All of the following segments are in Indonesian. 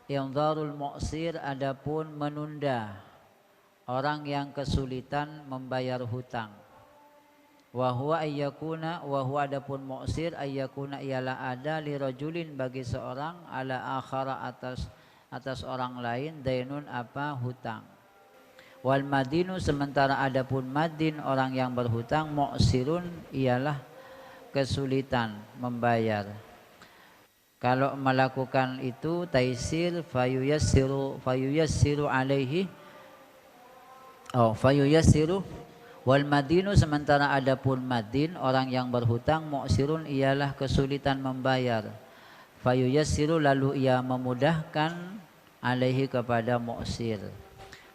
Indharul mu'sir, adapun menunda orang yang kesulitan membayar hutang. Wa huwa ayyakuna, wa huwa adapun mu'sir ayyakuna ialah ada li rajulin bagi seorang ala akhara atas orang lain dainun apa hutang. Wal madinu sementara adapun madin orang yang berhutang mu'sirun ialah kesulitan membayar. Kalau melakukan itu taisir fayuyassiru alaihi fayuyassiru. Wal madinu sementara adapun madin orang yang berhutang mu'sirun ialah kesulitan membayar. Fayuyassiru lalu ia memudahkan alaihi kepada mu'sir.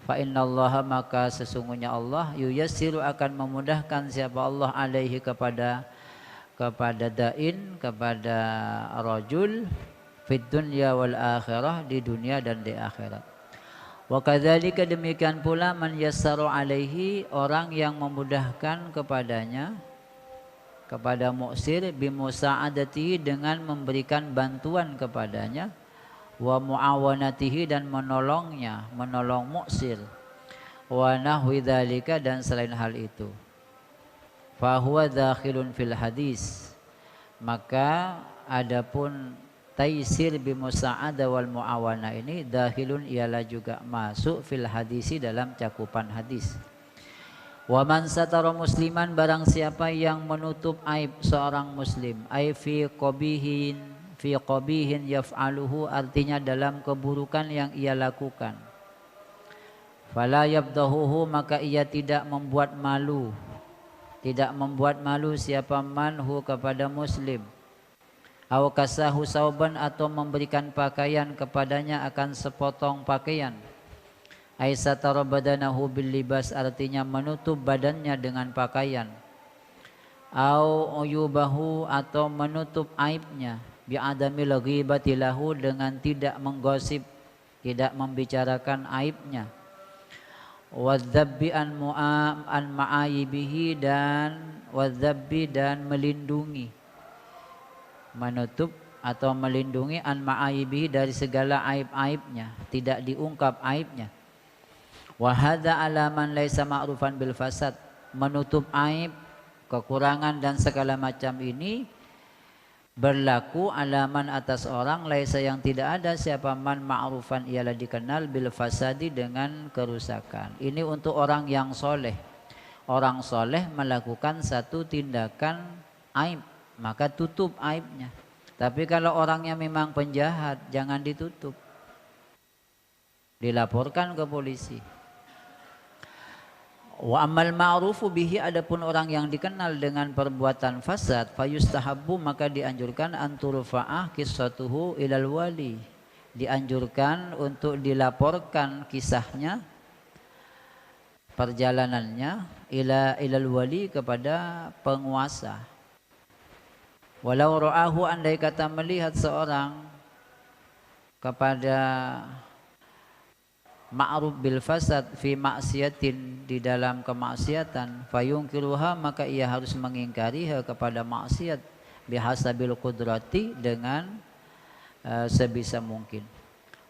Fa innallaha maka sesungguhnya Allah yuyassiru akan memudahkan siapa Allah alaihi kepada dain, kepada rajul fid dunya wal akhirah, di dunia dan di akhirat. Wa kadzalika demikian pula man yassaru alaihi orang yang memudahkan kepadanya, kepada mu'sir bimusa'adatihi dengan memberikan bantuan kepadanya, wa muawanatihi dan menolongnya, menolong mu'sir, wa nahwi dzalika dan selain hal itu. Fahuwa dakhilun fil hadis, maka adapun taisir bimusa'adah wal muawana ini dakhilun ialah juga masuk fil hadisi dalam cakupan hadis. Wa man satara musliman barang siapa yang menutup aib seorang muslim, ai fi qabihin yaf'aluhu artinya dalam keburukan yang ia lakukan. Fala yabdahuhu maka ia tidak membuat malu siapa manhu kepada muslim. Aw kasahu sauban atau memberikan pakaian kepadanya akan sepotong pakaian. Aisatara badanahu bil libas artinya menutup badannya dengan pakaian. Aw uyubahu atau menutup aibnya bi adamil ghibati lahu dengan tidak menggosip, tidak membicarakan aibnya. Wadzabbi an ma'ayibihi dan melindungi, menutup atau melindungi an ma'ayibihi dari segala aib-aibnya, tidak diungkap aibnya. Wa hadza alaman laisa ma'rufan bil fasad, menutup aib, kekurangan dan segala macam ini berlaku alaman atas orang laisa yang tidak ada siapa man ma'rufan ialah dikenal bil fasadi dengan kerusakan. Ini untuk orang yang soleh. Orang soleh melakukan satu tindakan aib, maka tutup aibnya. Tapi kalau orangnya memang penjahat, jangan ditutup, dilaporkan ke polisi. Wa amal ma'rufu bihi adapun orang yang dikenal dengan perbuatan fasad fayustahabbu maka dianjurkan anturfa'ah qissatuhu ilal wali, dianjurkan untuk dilaporkan kisahnya, perjalanannya ilal wali kepada penguasa. Walau ra'ahu andai kata melihat seorang kepada ma'ruf bil fasad fi maksiatin di dalam kemaksiatan fayungkiruha maka ia harus mengingkariha kepada maksiat bihasabil qudrati dengan sebisa mungkin.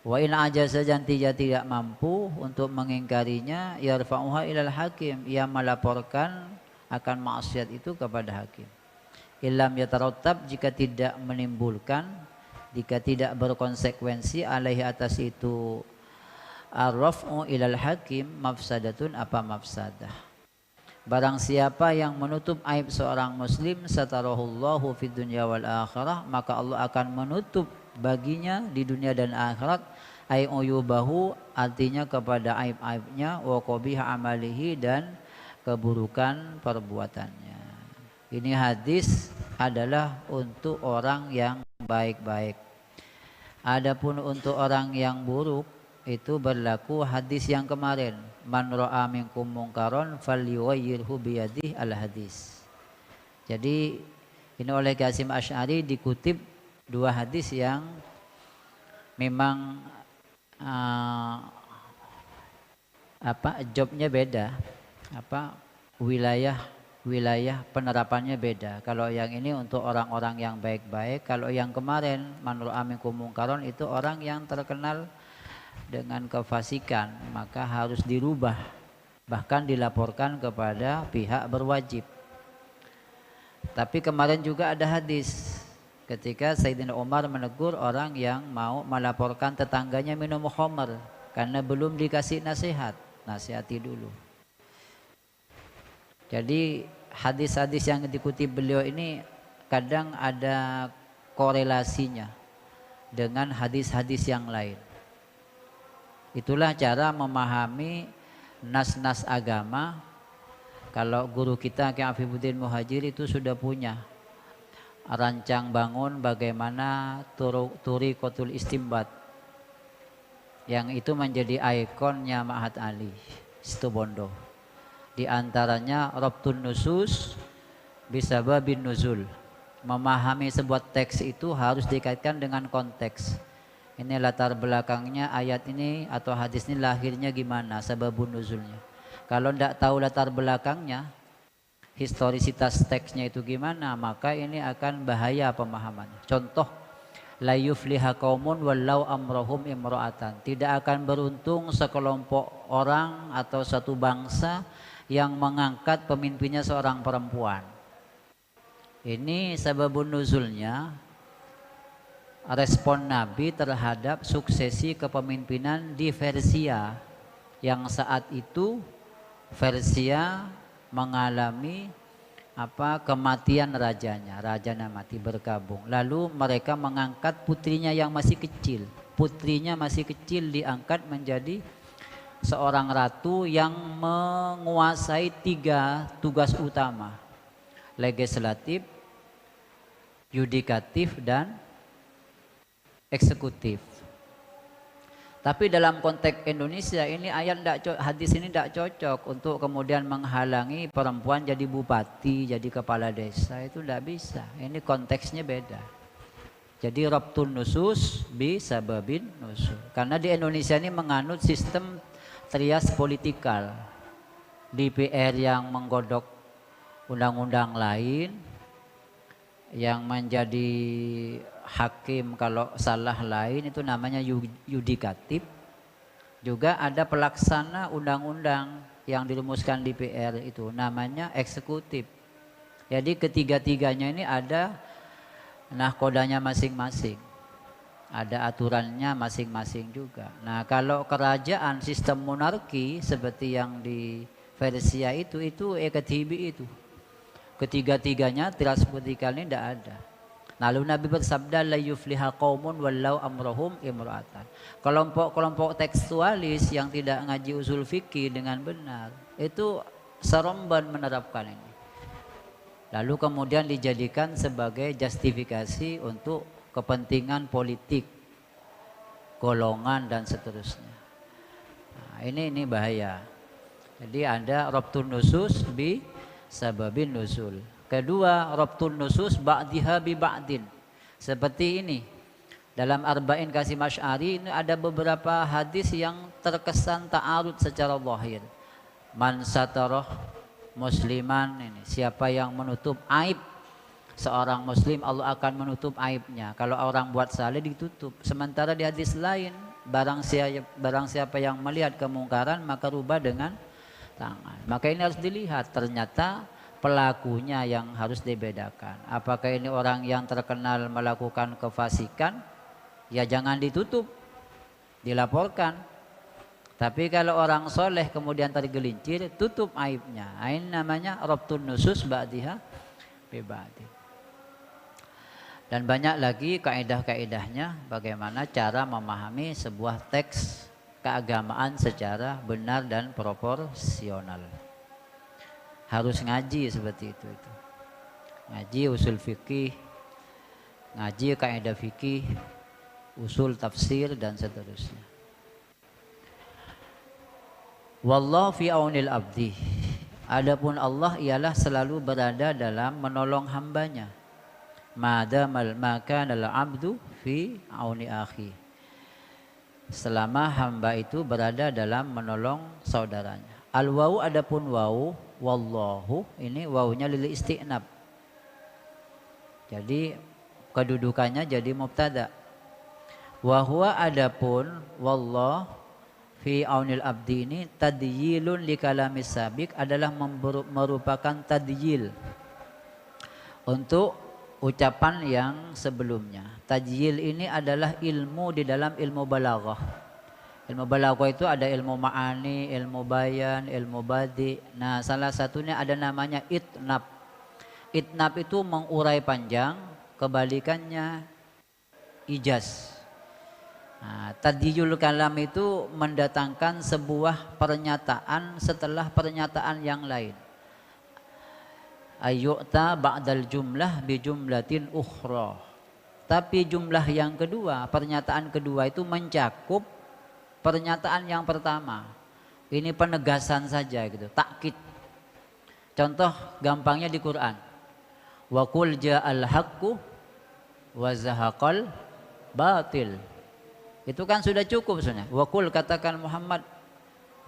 Wa in ajaza jantiya tidak mampu untuk mengingkarinya yarfa'uha ilal hakim, ia melaporkan akan maksiat itu kepada hakim. Illam yatarattab jika tidak menimbulkan, jika tidak berkonsekuensi alaihi atas itu ar-raf'u ilal hakim mafsadatun apa mafsadah. Barang siapa yang menutup aib seorang muslim satarahullahu fid dunya wal akhirah maka Allah akan menutup baginya di dunia dan akhirat ay uyubahu artinya kepada aib-aibnya wa qabiha amalihi dan keburukan perbuatannya. Ini hadis adalah untuk orang yang baik-baik. Adapun untuk orang yang buruk itu berlaku hadis yang kemarin, man ra'a minkum munkaron falyughayyirhu biyadihi al hadis. Jadi ini oleh Qasim Asy'ari dikutip dua hadis yang memang jobnya beda, wilayah wilayah penerapannya beda. Kalau yang ini untuk orang-orang yang baik-baik, kalau yang kemarin manur aminkum mungkaron itu orang yang terkenal dengan kefasikan, maka harus dirubah, bahkan dilaporkan kepada pihak berwajib. Tapi kemarin juga ada hadis ketika Sayyidina Umar menegur orang yang mau melaporkan tetangganya minum khamr karena belum dikasih nasihat, nasihati dulu. Jadi hadis-hadis yang dikutip beliau ini kadang ada korelasinya dengan hadis-hadis yang lain. Itulah cara memahami nas-nas agama. Kalau guru kita Ki Afifuddin Muhajir itu sudah punya rancang bangun bagaimana Turiqatul Istinbat, yang itu menjadi ikonnya Ma'had Ali Situbondo. Di antaranya Rabtun Nusus bisababin nuzul. Memahami sebuah teks itu harus dikaitkan dengan konteks. Ini latar belakangnya ayat ini atau hadis ini lahirnya gimana, sababun nuzulnya. Kalau tidak tahu latar belakangnya, historisitas teksnya itu gimana, maka ini akan bahaya pemahamannya. Contoh, la yufliha qaumun wallau amrohum imra'atan. Tidak akan beruntung sekelompok orang atau satu bangsa yang mengangkat pemimpinnya seorang perempuan. Ini sababun nuzulnya respon Nabi terhadap suksesi kepemimpinan di Persia, yang saat itu Persia mengalami kematian rajanya mati berkabung. Lalu mereka mengangkat putrinya yang masih kecil. Putrinya masih kecil diangkat menjadi seorang ratu yang menguasai 3 tugas utama: legislatif, yudikatif, dan eksekutif. Tapi dalam konteks Indonesia ini hadis ini tidak cocok untuk kemudian menghalangi perempuan jadi bupati, jadi kepala desa. Itu tidak bisa. Ini konteksnya beda. Jadi Rabtun Nusus bi sababin nusul. Karena di Indonesia ini menganut sistem trias politikal. DPR yang menggodok undang-undang lain, yang menjadi hakim kalau salah lain itu namanya yudikatif. Juga ada pelaksana undang-undang yang dirumuskan DPR itu namanya eksekutif. Jadi ketiga-tiganya ini ada nahkodanya masing-masing, ada aturannya masing-masing juga. Nah, kalau kerajaan sistem monarki seperti yang di Persia itu ekatibi itu. Ketiga-tiganya trias politikal ini tidak ada. Lalu Nabi bersabda la yufliha qaumun wallau amrohum imra'atan. Kelompok-kelompok tekstualis yang tidak ngaji usul fikih dengan benar itu seremban menerapkan ini. Lalu kemudian dijadikan sebagai justifikasi untuk kepentingan politik, golongan dan seterusnya. Nah, ini bahaya. Jadi ada Rabtun Nusus bi sababin nuzul. Kedua, Rabtun Nusus ba'diha bi ba'din. Seperti ini. Dalam Arba'in Qasim Asy'ari ini ada beberapa hadis yang terkesan ta'arud secara zahir. Man satarah musliman, ini siapa yang menutup aib seorang muslim, Allah akan menutup aibnya. Kalau orang buat saleh ditutup. Sementara di hadis lain, barang siapa yang melihat kemungkaran maka rubah dengan tangan. Maka ini harus dilihat, ternyata pelakunya yang harus dibedakan. Apakah ini orang yang terkenal melakukan kefasikan? Ya jangan ditutup, dilaporkan. Tapi kalau orang soleh kemudian tergelincir, tutup aibnya. Ini namanya Rabtun Nusus ba'diha bi ba'din. Dan banyak lagi kaidah-kaidahnya bagaimana cara memahami sebuah teks keagamaan secara benar dan proporsional. Harus ngaji seperti itu. Ngaji usul fikih, ngaji kaidah fikih, usul tafsir dan seterusnya. Wallahu fi aunil abdi. Adapun Allah ialah selalu berada dalam menolong hambanya. Madamal makanal abdu fi auni akhi. Selama hamba itu berada dalam menolong saudaranya. Al wau adapun wau wallahu ini wawunya lil isti'nab. Jadi kedudukannya jadi mubtada. Wa huwa adapun wallah fi aunil abdi ini tadyilun li kalamis sabiq adalah merupakan tadyil untuk ucapan yang sebelumnya. Tadyil ini adalah ilmu di dalam ilmu balaghah. Ilmu balaghah itu ada ilmu ma'ani, ilmu bayan, ilmu badi. Nah, salah satunya ada namanya itnab. Itnab itu mengurai panjang, kebalikannya ijaz. Nah, tadyilul kalam itu mendatangkan sebuah pernyataan setelah pernyataan yang lain. Ayyu'ta ba'dal jumlah bi jumlatin ukhra. Tapi jumlah yang kedua, pernyataan kedua itu mencakup pernyataan yang pertama. Ini penegasan saja gitu, takkid. Contoh gampangnya di Quran. Wa qul ja'al haqqu wa zahaqal batil. Itu kan sudah cukup sebenarnya. Wa qul katakan Muhammad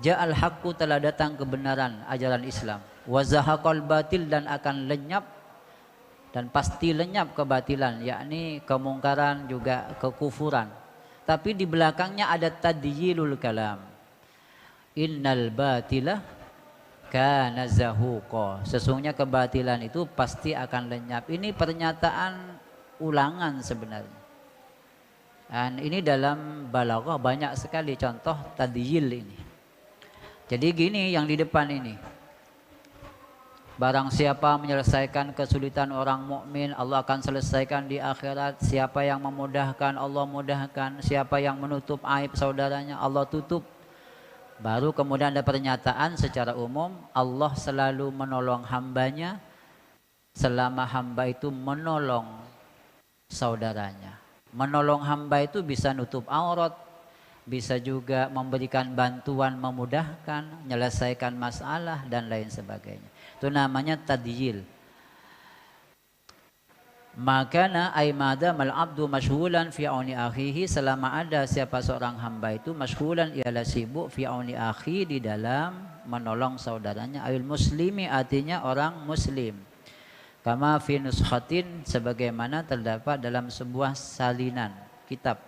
ja'al haqqu telah datang kebenaran ajaran Islam. Wa zahaqal batil dan akan lenyap dan pasti lenyap kebatilan, yakni kemungkaran juga kekufuran. Tapi di belakangnya ada tadyilul kalam. Innal batila kana zahuqa. Sesungguhnya kebatilan itu pasti akan lenyap. Ini pernyataan ulangan sebenarnya. Dan ini dalam balaghah banyak sekali contoh tadyil ini. Jadi gini yang di depan ini. Barang siapa menyelesaikan kesulitan orang mukmin, Allah akan selesaikan di akhirat. Siapa yang memudahkan, Allah mudahkan. Siapa yang menutup aib saudaranya, Allah tutup. Baru kemudian ada pernyataan secara umum, Allah selalu menolong hambanya selama hamba itu menolong saudaranya. Menolong hamba itu bisa nutup aurat, bisa juga memberikan bantuan, memudahkan, menyelesaikan masalah dan lain sebagainya. Itu namanya tadyil. Makana aimada mal abdu masyghulan fi auni akhihi, selama ada siapa seorang hamba itu masyghulan ialah sibuk fi auni akhi di dalam menolong saudaranya, ayul muslimi artinya orang muslim. Kama fi nuskhatin sebagaimana terdapat dalam sebuah salinan kitab.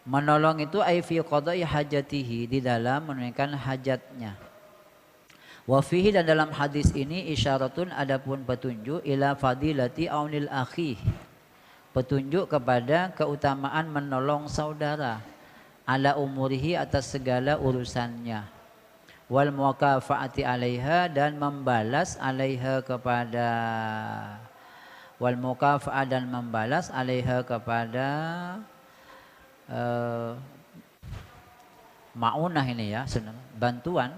Menolong itu ay fi qada'i hajatihi, di dalam menunaikan hajatnya. Wa fihi, dan dalam hadis ini isyaratun adapun petunjuk ila fadilati aunil akhi, petunjuk kepada keutamaan menolong saudara, ala umurihi atas segala urusannya, wal mukafaati alaiha, dan membalas alaiha kepada, wal mukafaat dan membalas alaiha kepada ma'unah ini ya, bantuan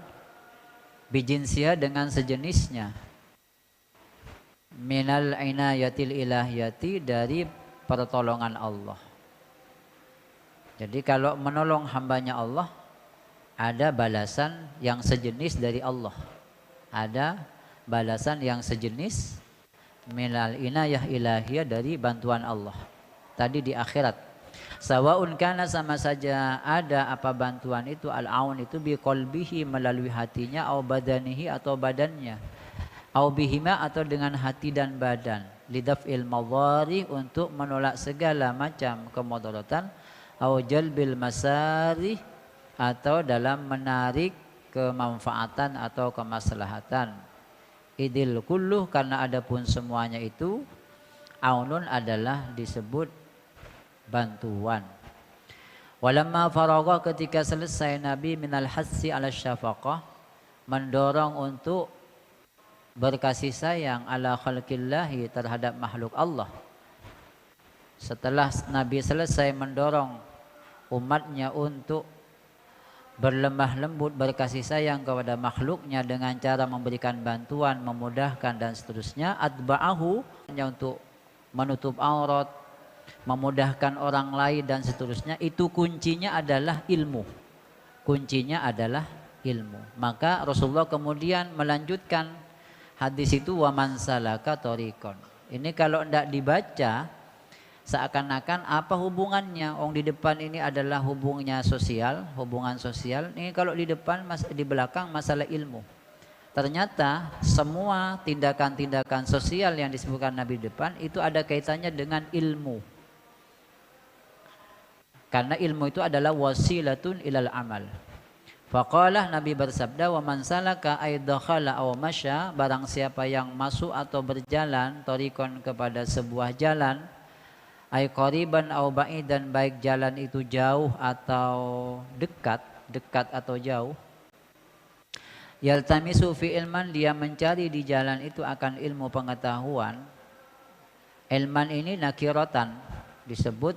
bijinsia dengan sejenisnya, minal inayatil ilahiyati, dari pertolongan Allah. Jadi kalau menolong hambanya Allah, ada balasan yang sejenis dari Allah, ada balasan yang sejenis minal inayah ilahiyah, dari bantuan Allah tadi di akhirat. Sawaun kana, sama saja ada apa bantuan itu, al-aun itu bi qalbihi, melalui hatinya, au badanihi atau badannya, au bihima atau dengan hati dan badan, lidaf'il madhari, untuk menolak segala macam kemudaratan, au jalbil masari, atau dalam menarik kemanfaatan atau kemaslahatan. Idil kulluh, karena adapun semuanya itu aunun adalah disebut bantuan. Walamma faragha, ketika selesai Nabi minal hassi ala syafaqah, mendorong untuk berkasih sayang ala khalqillahi, terhadap makhluk Allah. Setelah Nabi selesai mendorong umatnya untuk berlemah lembut, berkasih sayang kepada makhluknya dengan cara memberikan bantuan, memudahkan dan seterusnya, atba'ahu, untuk menutup aurat, memudahkan orang lain dan seterusnya, itu kuncinya adalah ilmu. Kuncinya adalah ilmu. Maka Rasulullah kemudian melanjutkan hadis itu, wa man salaka thariqan. Ini kalau tidak dibaca seakan-akan apa hubungannya? Di depan ini adalah hubungannya sosial, hubungan sosial. Ini kalau di depan, di belakang masalah ilmu. Ternyata semua tindakan-tindakan sosial yang disebutkan Nabi depan itu ada kaitannya dengan ilmu. Karena ilmu itu adalah wasilatun ilal amal. Faqalah, Nabi bersabda, wa man salaka ay dakhala aw masya, barang siapa yang masuk atau berjalan tariqan kepada sebuah jalan, ay qariban aw ba'idan, baik jalan itu jauh atau dekat, dekat atau jauh. Yaltamisu fi ilman, dia mencari di jalan itu akan ilmu pengetahuan. Ilman ini nakiratan, disebut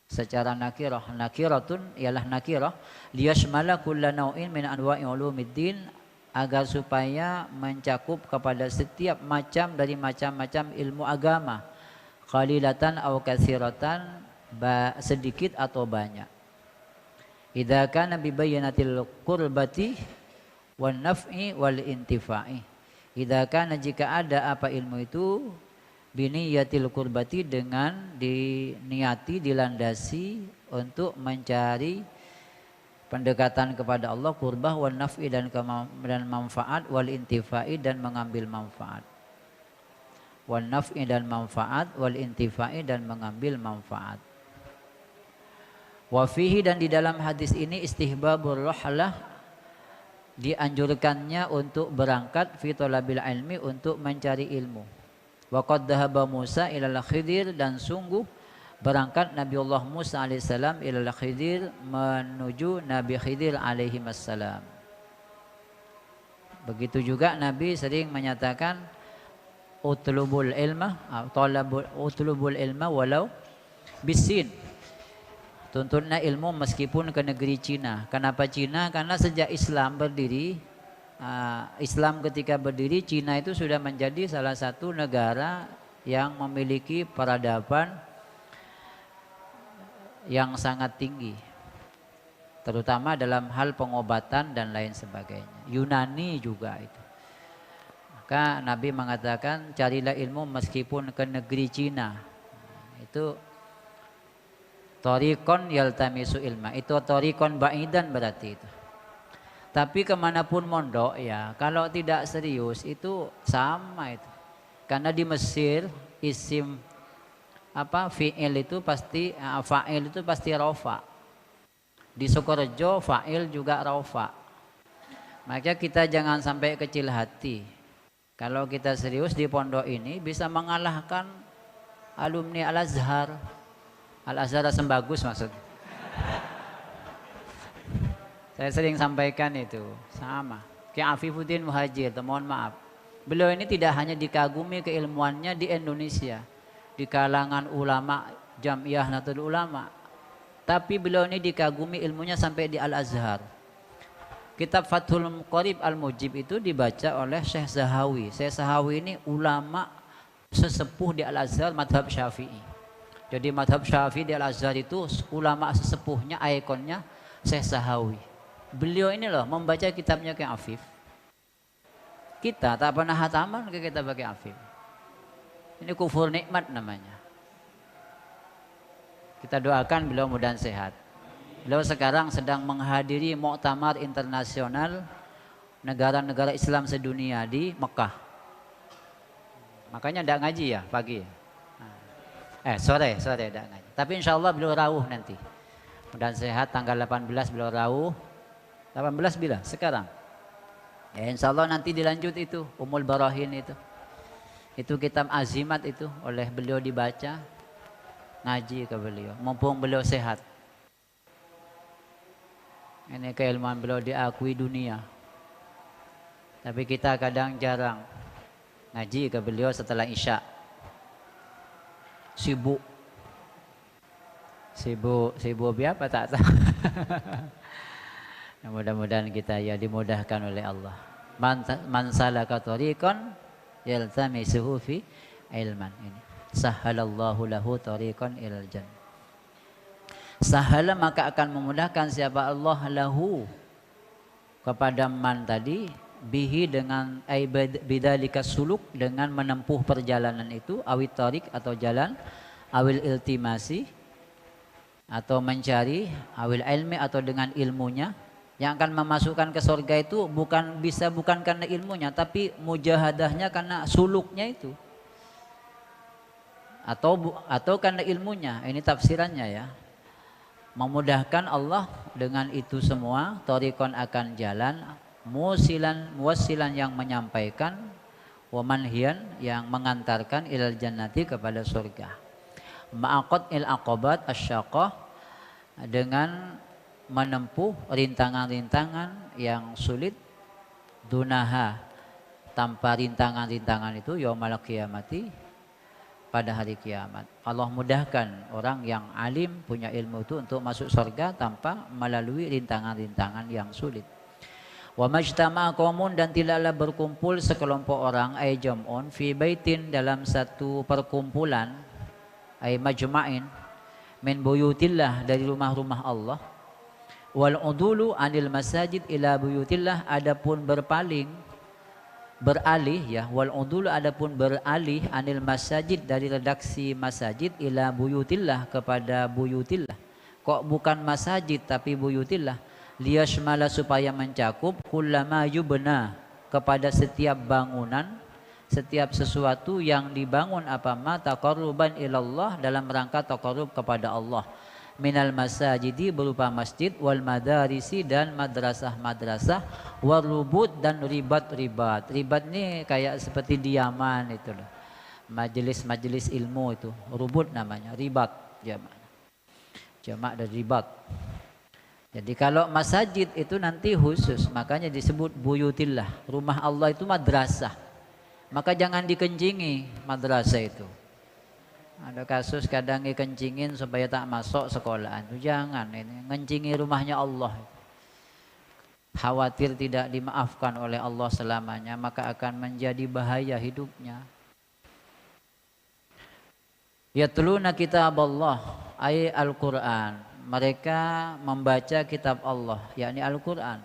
secara nakirah. Nakiratun ialah nakirah liyashmala kulla naw'in min anwa'i ulumiddin, agar supaya mencakup kepada setiap macam dari macam-macam ilmu agama. Qalilatan aw katsiratan, sedikit atau banyak. Idza kana bi bayyinatil qurbati wan naf'i wal intifa'i. Idza kana, jika ada apa ilmu itu, biniyatil qurbati, dengan diniati, dilandasi untuk mencari pendekatan kepada Allah, qurbah, wan naf'i, dan manfaat, wal intifa'i, dan mengambil manfaat. Wan naf'i, dan manfaat, wal intifa'i, dan mengambil manfaat. Wa fihi, dan di dalam hadis ini, istihbabur rahlah, dianjurkannya untuk berangkat, fi thalabil ilmi, untuk mencari ilmu. Wa qad dhahaba Musa ilal Khidir, dan sungguh berangkat Nabiullah Musa alaihissalam ilal Khidir, menuju Nabi Khidir alaihi wassalam. Begitu juga Nabi sering menyatakan utlubul ilma, utlubul ilma walau bisin. Tuntutlah ilmu meskipun ke negeri Cina. Kenapa Cina? Karena sejak Islam berdiri, Islam ketika berdiri, Cina itu sudah menjadi salah satu negara yang memiliki peradaban yang sangat tinggi, terutama dalam hal pengobatan dan lain sebagainya. Yunani juga itu. Maka Nabi mengatakan, carilah ilmu meskipun ke negeri Cina. Itu Torikon yaltamisu ilma, itu torikon ba'idan berarti itu. Tapi kemanapun mondok ya, kalau tidak serius itu sama itu. Karena di Mesir isim fi'il itu pasti fa'il itu pasti rofa. Di Sukorejo fa'il juga rofa. Maka kita jangan sampai kecil hati. Kalau kita serius di pondok ini bisa mengalahkan alumni Al-Azhar. Al-Azhar Sembagus maksud. Saya sering sampaikan itu, sama. Ki Afifuddin Muhajir, mohon maaf. Beliau ini tidak hanya dikagumi keilmuannya di Indonesia, di kalangan ulama Jam'iyah Nahdlatul Ulama, tapi beliau ini dikagumi ilmunya sampai di Al-Azhar. Kitab Fathul Qorib Al-Mujib itu dibaca oleh Syekh Zahawi. Syekh Zahawi ini ulama sesepuh di Al-Azhar madhab Syafi'i. Jadi madhab Syafi'i di Al-Azhar itu ulama sesepuhnya, ikonnya Syekh Zahawi. Beliau ini loh membaca kitabnya Ki Afif. Kita tak pernah hataman ke kitab Ki Afif. Ini kufur nikmat namanya. Kita doakan beliau mudah sehat. Beliau sekarang sedang menghadiri muktamar internasional negara-negara Islam sedunia di Mekah. Makanya tidak ngaji ya pagi. Sore tidak ngaji. Tapi insya Allah beliau rawuh nanti. Mudah sehat, tanggal 18 beliau rawuh. 18 bila? Sekarang. Ya insya Allah nanti dilanjut itu, Ummul Barahin itu. Itu kitab Azimat itu oleh beliau dibaca. Ngaji ke beliau, mumpung beliau sehat. Ini keilmuan beliau diakui dunia. Tapi kita kadang jarang ngaji ke beliau setelah Isya. Sibuk apa tak tahu. Mudah-mudahan kita ya dimudahkan oleh Allah. Man salaka tariqan yaltamisuhu fi ilman, ini sahhalallahu lahu tariqan ilal jannah. Sahala, maka akan memudahkan siapa Allah lahu kepada man tadi, bihi dengan bidzalika suluk, dengan menempuh perjalanan itu, awit tariq atau jalan, awil iltimasi atau mencari, awil ilmi atau dengan ilmunya, Yang akan memasukkan ke surga itu bukan karena ilmunya, tapi mujahadahnya karena suluknya itu. Atau karena ilmunya. Ini tafsirannya ya. Memudahkan Allah dengan itu semua, thariqan akan jalan, muwasilan yang menyampaikan, wa manhiyan yang mengantarkan ilal jannati kepada surga. Ma'aqad il aqabat asyaqah, dengan menempuh rintangan-rintangan yang sulit, dunaha, tanpa rintangan-rintangan itu yaumal qiyamati, pada hari kiamat. Allah mudahkan orang yang alim punya ilmu itu untuk masuk surga tanpa melalui rintangan-rintangan yang sulit. Wa majtama'a qaumun, dan tidaklah berkumpul sekelompok orang, ay jam'un fi baitin, dalam satu perkumpulan, ay majma'in min buyutillah, dari rumah-rumah Allah, wal udulu anil masajid ila buyutillah, adapun beralih ya, wal udul adapun beralih anil masajid, dari redaksi masajid, ila buyutillah, kepada buyutillah. Kok bukan masajid tapi buyutillah? Liyashmala, supaya mencakup, kullama yubna, kepada setiap bangunan, setiap sesuatu yang dibangun, apa ma taqarruban ilallah, dalam rangka taqarrub kepada Allah, minal masajidi, berupa masjid, wal madarisi, dan madrasah-madrasah, warubut, dan ribat-ribat. Ribat ini kayak seperti diaman itu loh, majelis-majelis ilmu itu, rubut namanya, ribat jamak dari ribat. Jadi kalau masajid itu nanti khusus, makanya disebut buyutillah, rumah Allah itu madrasah, maka jangan dikencingi madrasah itu. Ada kasus kadang dikencingin supaya tak masuk sekolahan. Jangan, ini ngencingi rumahnya Allah. Khawatir tidak dimaafkan oleh Allah selamanya, maka akan menjadi bahaya hidupnya. Yatluna kitab Allah, ay Al-Quran. Mereka membaca kitab Allah, yakni Al-Quran.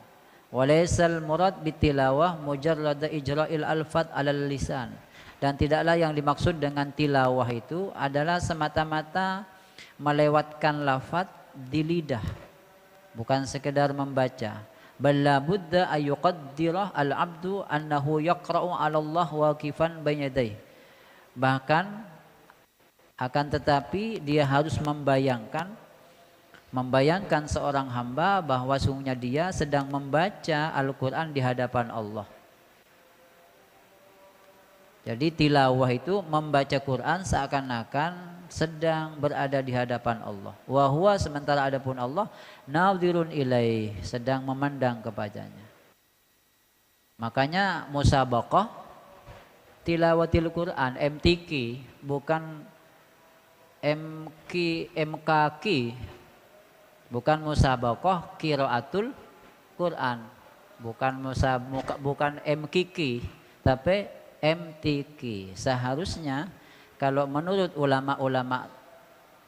Walaysal murad bitilawah mujarrada ijra'il alfat alal lisan. Dan tidaklah yang dimaksud dengan tilawah itu adalah semata-mata melewatkan lafaz di lidah, bukan sekedar membaca. Balla budda ayyuqaddirah al-abdu annahu yaqra'u 'ala Allah waqifan baina yadayhi. Bahkan akan tetapi dia harus membayangkan seorang hamba bahwa sungguhnya dia sedang membaca Al-Qur'an di hadapan Allah. Jadi tilawah itu membaca Quran seakan-akan sedang berada di hadapan Allah. Wa huwa, sementara adapun Allah, nadhirun ilaih, sedang memandang kepadanya. Makanya musabaqah tilawatil Quran, MTQ, bukan MKQ, bukan musabaqah qiraatul Quran, bukan MKQ, tapi MTQ. Seharusnya kalau menurut ulama-ulama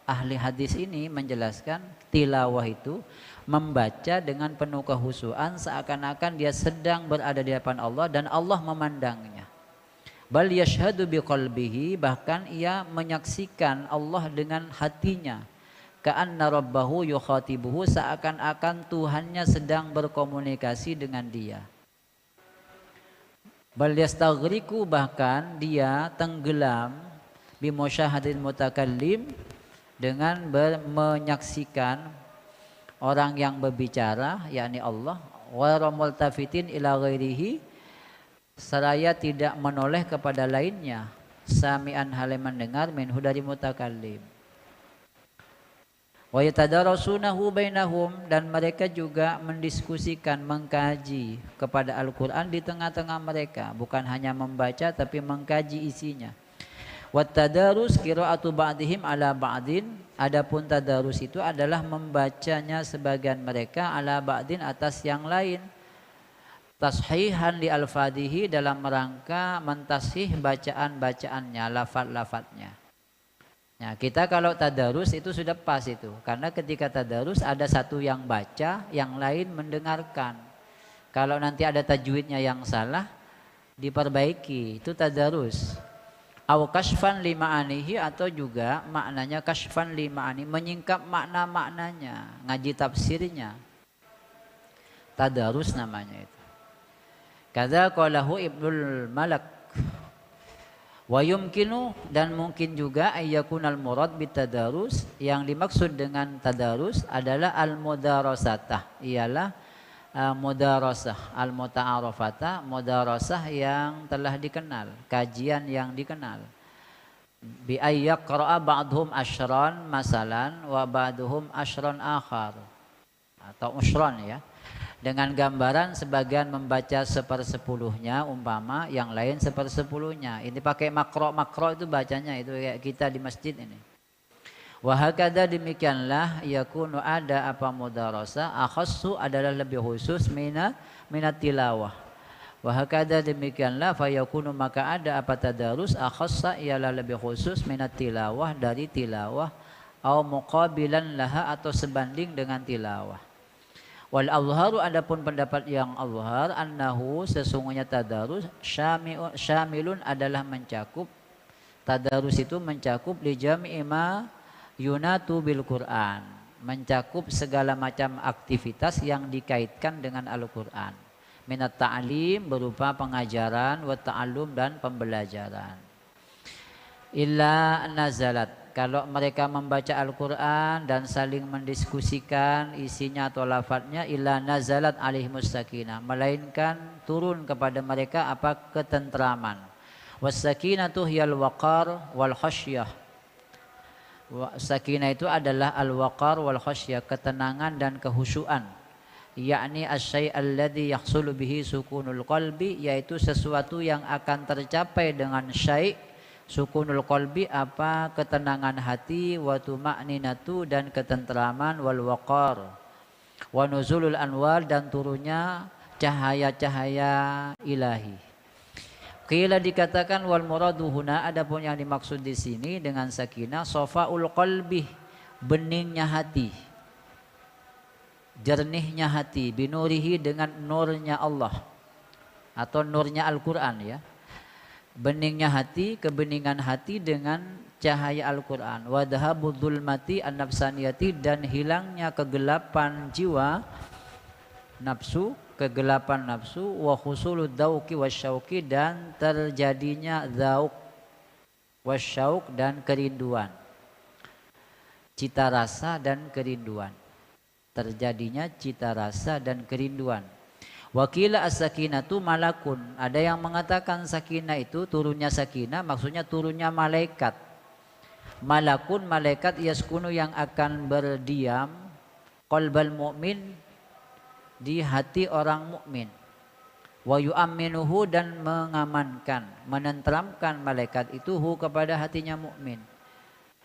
ahli hadis ini menjelaskan tilawah itu membaca dengan penuh kehusuan seakan-akan dia sedang berada di hadapan Allah dan Allah memandangnya. Bal yashhadu biqalbihi, bahkan ia menyaksikan Allah dengan hatinya. Ka'anna rabbahu yukhatibuhu, seakan-akan Tuhannya sedang berkomunikasi dengan dia. Bal yastaghriqu, bahkan dia tenggelam, bimusyahadil mutakallim, dengan menyaksikan orang yang berbicara, yakni Allah, wa multafitin ila ghairihi, seraya tidak menoleh kepada lainnya, sami'an, hal mendengar, minhu, dari mutakallim. Wa yatadarasunahu bainahum, dan mereka juga mendiskusikan, mengkaji kepada Al-Quran di tengah-tengah mereka, bukan hanya membaca tapi mengkaji isinya. Wa tadarus qiraatu ba'dihim ala ba'din, adapun tadarus itu adalah membacanya sebagian mereka ala ba'din, atas yang lain, tashihan li alfadihi, dalam rangka mentashih bacaan-bacaannya, lafaz-lafaznya. Nah, kita kalau tadarus itu sudah pas itu, karena ketika tadarus ada satu yang baca, yang lain mendengarkan. Kalau nanti ada tajwidnya yang salah, diperbaiki, itu tadarus. Au kashfan li ma'anihi, atau juga maknanya kashfan li ma'ani, menyingkap makna-maknanya, ngaji tafsirnya. Tadarus namanya itu. Kadza qalahu Ibnul Malak. Wa yumkinu, dan mungkin juga ayyakunal murad bitadarus, yang dimaksud dengan tadarus adalah al-mudarasatah, ialah mudarasah, al-muta'arafata, mudarasah yang telah dikenal, kajian yang dikenal. Bi ayyaqra'a ba'dhum asyran masalan wa ba'duhum asyran akhar, atau usron ya, dengan gambaran sebagian membaca 1/10-nya umpama, yang lain 1/10-nya. Ini pakai makro itu bacanya itu kayak kita di masjid ini. Wa hakadha, demikianlah yakunu ada apa mudarasah akhassu adalah lebih khusus minat tilawah. Wa hakadha, demikianlah fayakunu maka ada apa tadarus akhassa ialah lebih khusus minat tilawah dari tilawah, au muqabilan laha atau sebanding dengan tilawah. Wal azharu, adapun pendapat yang azhar, annahu sesungguhnya tadarus syamilun adalah mencakup, tadarus itu mencakup li jami'i ma yunatu bil Qur'an, mencakup segala macam aktivitas yang dikaitkan dengan Al-Qur'an. Minat ta'lim berupa pengajaran, wa ta'allum dan pembelajaran. Illa nazalat, kalau mereka membaca Al-Quran dan saling mendiskusikan isinya atau lafadznya, illa nazalat alaihimus sakinah, melainkan turun kepada mereka apa? Ketentraman. Was sakinatu hiyal waqar wal khasyah. Sakinah itu adalah al-waqar wal khasyah, ketenangan dan kehusyuan. Yakni asy-syai' alladzi yahsulu bihi sukunul qalbi, yaitu sesuatu yang akan tercapai dengan syai', sukunul qalbi apa? Ketenangan hati, wa tuma'ninatu dan ketentraman, wal waqar, wa nuzulul anwar dan turunnya cahaya-cahaya ilahi. Qila, dikatakan wal muradu huna, adapun yang dimaksud di sini dengan sakinah safaul qalbi, beningnya hati, jernihnya hati, binurihi dengan nurnya Allah atau nurnya Al-Qur'an ya. Beningnya hati, kebeningan hati dengan cahaya Al-Quran. Wa dhahabu dzulmati an-nafsaniyati, dan hilangnya kegelapan jiwa nafsu, kegelapan nafsu. Wa husulud dzauqi wasyauqi, dan terjadinya dzauq wasyauq dan kerinduan, cita rasa dan kerinduan, terjadinya cita rasa dan kerinduan. Wakila as-sakinatu malakun, ada yang mengatakan sakinah itu turunnya sakinah maksudnya turunnya malaikat. Malakun, malaikat yaskunu yang akan berdiam, qalbal mu'min, di hati orang mukmin. Wa yu'amminuhu, dan mengamankan, menenteramkan malaikat itu hu kepada hatinya mukmin.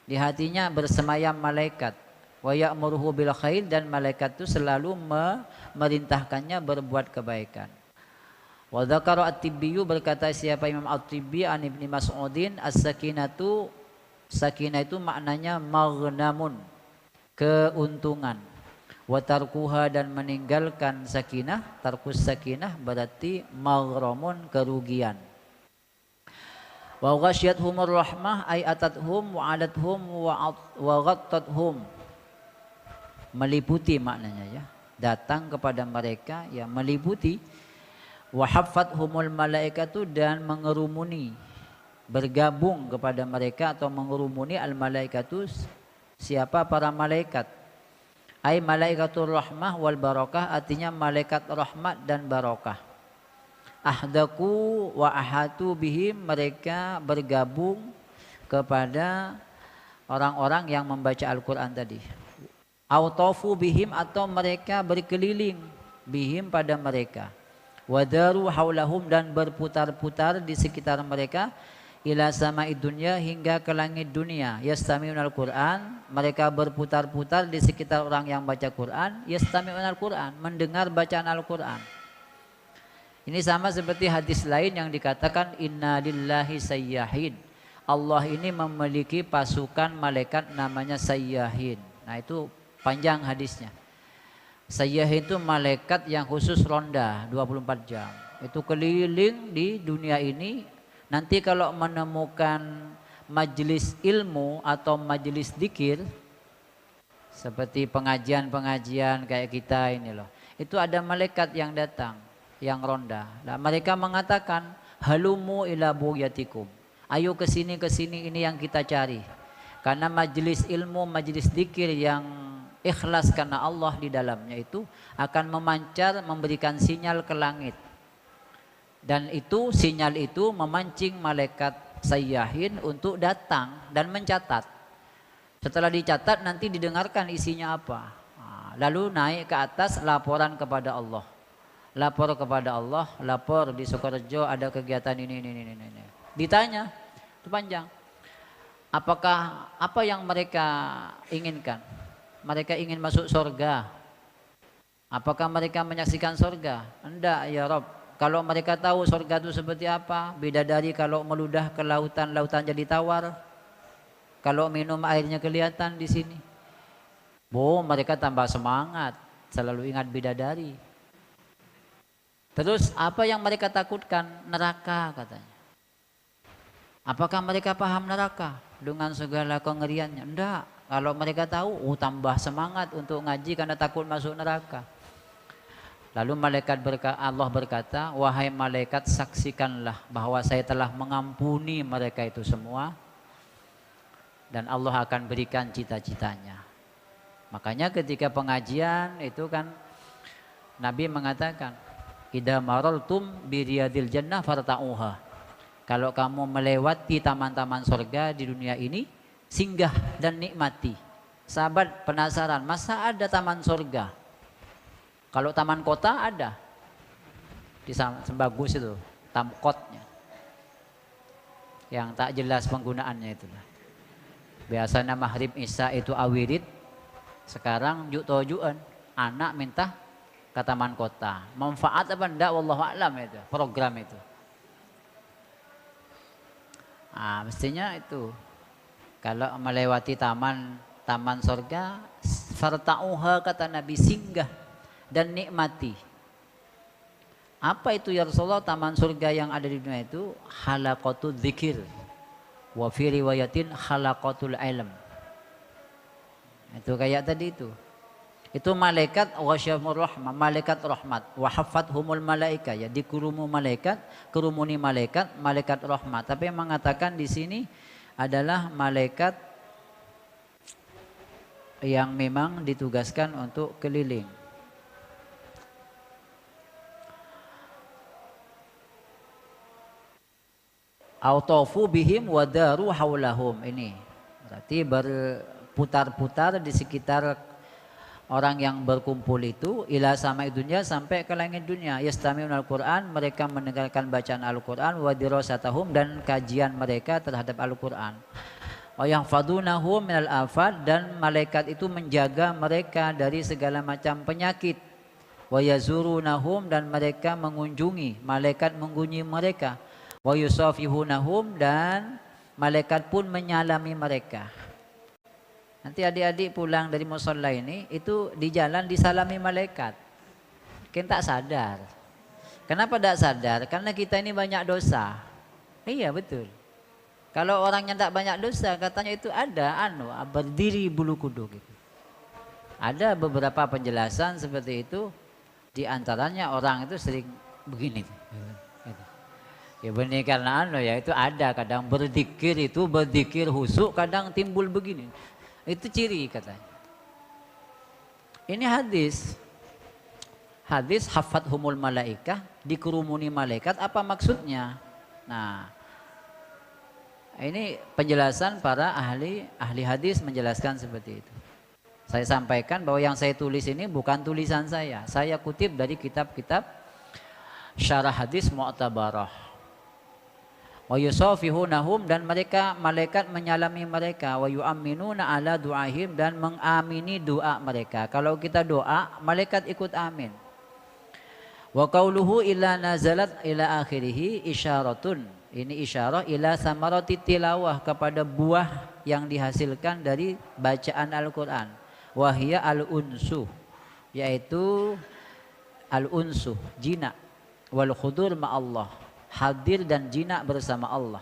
Di hatinya bersemayam malaikat. Wa ya'muruhu bil khair, dan malaikat itu selalu memerintahkannya berbuat kebaikan. Wa dzakara at-Tibbi, berkata siapa Imam at-Tibbi an Ibnu Mas'udin, as-sakinatu, sakinah itu maknanya maghnamun, keuntungan. Wa tarkuha, dan meninggalkan sakinah, tarkus sakinah berarti maghramun, kerugian. Wa ghasyiyatuhumur rahmah ay atathum wa alathum wa ghattathum, meliputi maknanya ya, datang kepada mereka ya, meliputi. Wa haffathumul malaikatu, dan mengerumuni, bergabung kepada mereka atau mengerumuni al malaikatu, siapa? Para malaikat. Ai malaikatur rahmah wal barakah, artinya malaikat rahmat dan barakah. Ahdaku wa ahatu bihim, mereka bergabung kepada orang-orang yang membaca Al-Quran tadi. Autofu bihim, atau mereka berkeliling bihim pada mereka. Wadaru haulahum, dan berputar-putar di sekitar mereka. Ila sama'id dunya, hingga ke langit dunia. Yastami'un al-Quran, mereka berputar-putar di sekitar orang yang baca Quran. Yastami'un al-Quran, mendengar bacaan Al-Quran. Ini sama seperti hadis lain yang dikatakan inna lillahi sayyahin, Allah ini memiliki pasukan malaikat namanya sayyahin. Nah itu panjang hadisnya. Sayyahin itu malaikat yang khusus ronda 24 jam. Itu keliling di dunia ini. Nanti kalau menemukan majelis ilmu atau majelis dzikir, seperti pengajian-pengajian kayak kita ini loh, itu ada malaikat yang datang, yang ronda. Nah, mereka mengatakan, halumu ila bugyatikum. Ayo ke sini ini yang kita cari. Karena majelis ilmu, majelis zikir yang ikhlas karena Allah di dalamnya itu akan memancar, memberikan sinyal ke langit. Dan itu sinyal itu memancing malaikat sayyahin untuk datang dan mencatat. Setelah dicatat nanti didengarkan isinya apa. Lalu naik ke atas laporan kepada Allah. Lapor kepada Allah, lapor di Sukorejo ada kegiatan ini. Ditanya, itu panjang. Apakah apa yang mereka inginkan? Mereka ingin masuk surga. Apakah mereka menyaksikan surga? Enggak ya Rob. Kalau mereka tahu surga itu seperti apa, bidadari kalau meludah ke lautan, lautan jadi tawar. Kalau minum airnya kelihatan di sini. Mereka tambah semangat, selalu ingat bidadari. Terus apa yang mereka takutkan? Neraka katanya. Apakah mereka paham neraka dengan segala kengeriannya? Enggak. Kalau mereka tahu, tambah semangat untuk ngaji karena takut masuk neraka. Lalu Allah berkata, wahai malaikat, saksikanlah bahwa saya telah mengampuni mereka itu semua. Dan Allah akan berikan cita-citanya. Makanya ketika pengajian itu kan Nabi mengatakan, idza marartum bi riyadil jannah farta'uha. Kalau kamu melewati taman-taman surga di dunia ini, singgah dan nikmati. Sahabat penasaran, masa ada taman surga? Kalau taman kota ada. Di Sembagus itu, tamkotnya. Yang tak jelas penggunaannya itulah. Biasanya maghrib isya itu awirid. Sekarang tojuan anak minta ke taman kota. Manfaat apa enggak wallahu a'lam itu program itu. Mestinya itu kalau melewati taman surga, farta'uha kata Nabi, singgah dan nikmati. Apa itu ya Rasulullah? Taman surga yang ada di dunia itu halaqatul dzikir wa fi riwayatin halaqatul ilm. Itu kayak tadi itu. Itu malaikat wasyamur rahmah, malaikat rahmat, wa haffathumul malaika, ya dikurumuni malaikat, malaikat rahmat. Tapi yang mengatakan di sini adalah malaikat yang memang ditugaskan untuk keliling. Autofu bihim wadaru haulahum, ini berarti berputar-putar di sekitar orang yang berkumpul itu ila sama dunia, sampai ke langit dunia. Yastami'un al-Quran, mereka mendengarkan bacaan Al-Quran, wa dirasatahum, dan kajian mereka terhadap Al-Quran. Wa yahfadunahum minal afat, dan malaikat itu menjaga mereka dari segala macam penyakit. Wa yazurunahum, dan mereka mengunjungi, malaikat mengunjungi mereka. Wa yusafihunahum, dan malaikat pun menyalami mereka. Nanti adik-adik pulang dari musholla ini, itu di jalan disalami malaikat. Kita tak sadar. Kenapa tak sadar? Karena kita ini banyak dosa. Iya betul. Kalau orangnya tak banyak dosa, katanya itu ada berdiri bulu kuduk gitu. Ada beberapa penjelasan seperti itu. Di antaranya orang itu sering begini. Ya benar karena ya itu ada, kadang berzikir itu berzikir husuk, kadang timbul begini. Itu ciri katanya. Ini hadis haffathumul malaikah, dikerumuni malaikat, apa maksudnya? Nah, ini penjelasan para ahli hadis menjelaskan seperti itu. Saya sampaikan bahwa yang saya tulis ini bukan tulisan saya kutip dari kitab-kitab syarah hadis mu'tabarah. Wa yusafihunahum, dan mereka malaikat menyalami mereka. Wa yu'minuna ala du'ahim, dan mengamini doa mereka. Kalau kita doa, malaikat ikut amin. Wa qauluhu illa nazalat ila akhirih isyaratun. Ini isyarah ila samarati tilawah, kepada buah yang dihasilkan dari bacaan Al-Quran. Wahya al-unsuh, yaitu al-unsuh, jinak. Wal khudur ma'allah, hadir dan jinak bersama Allah.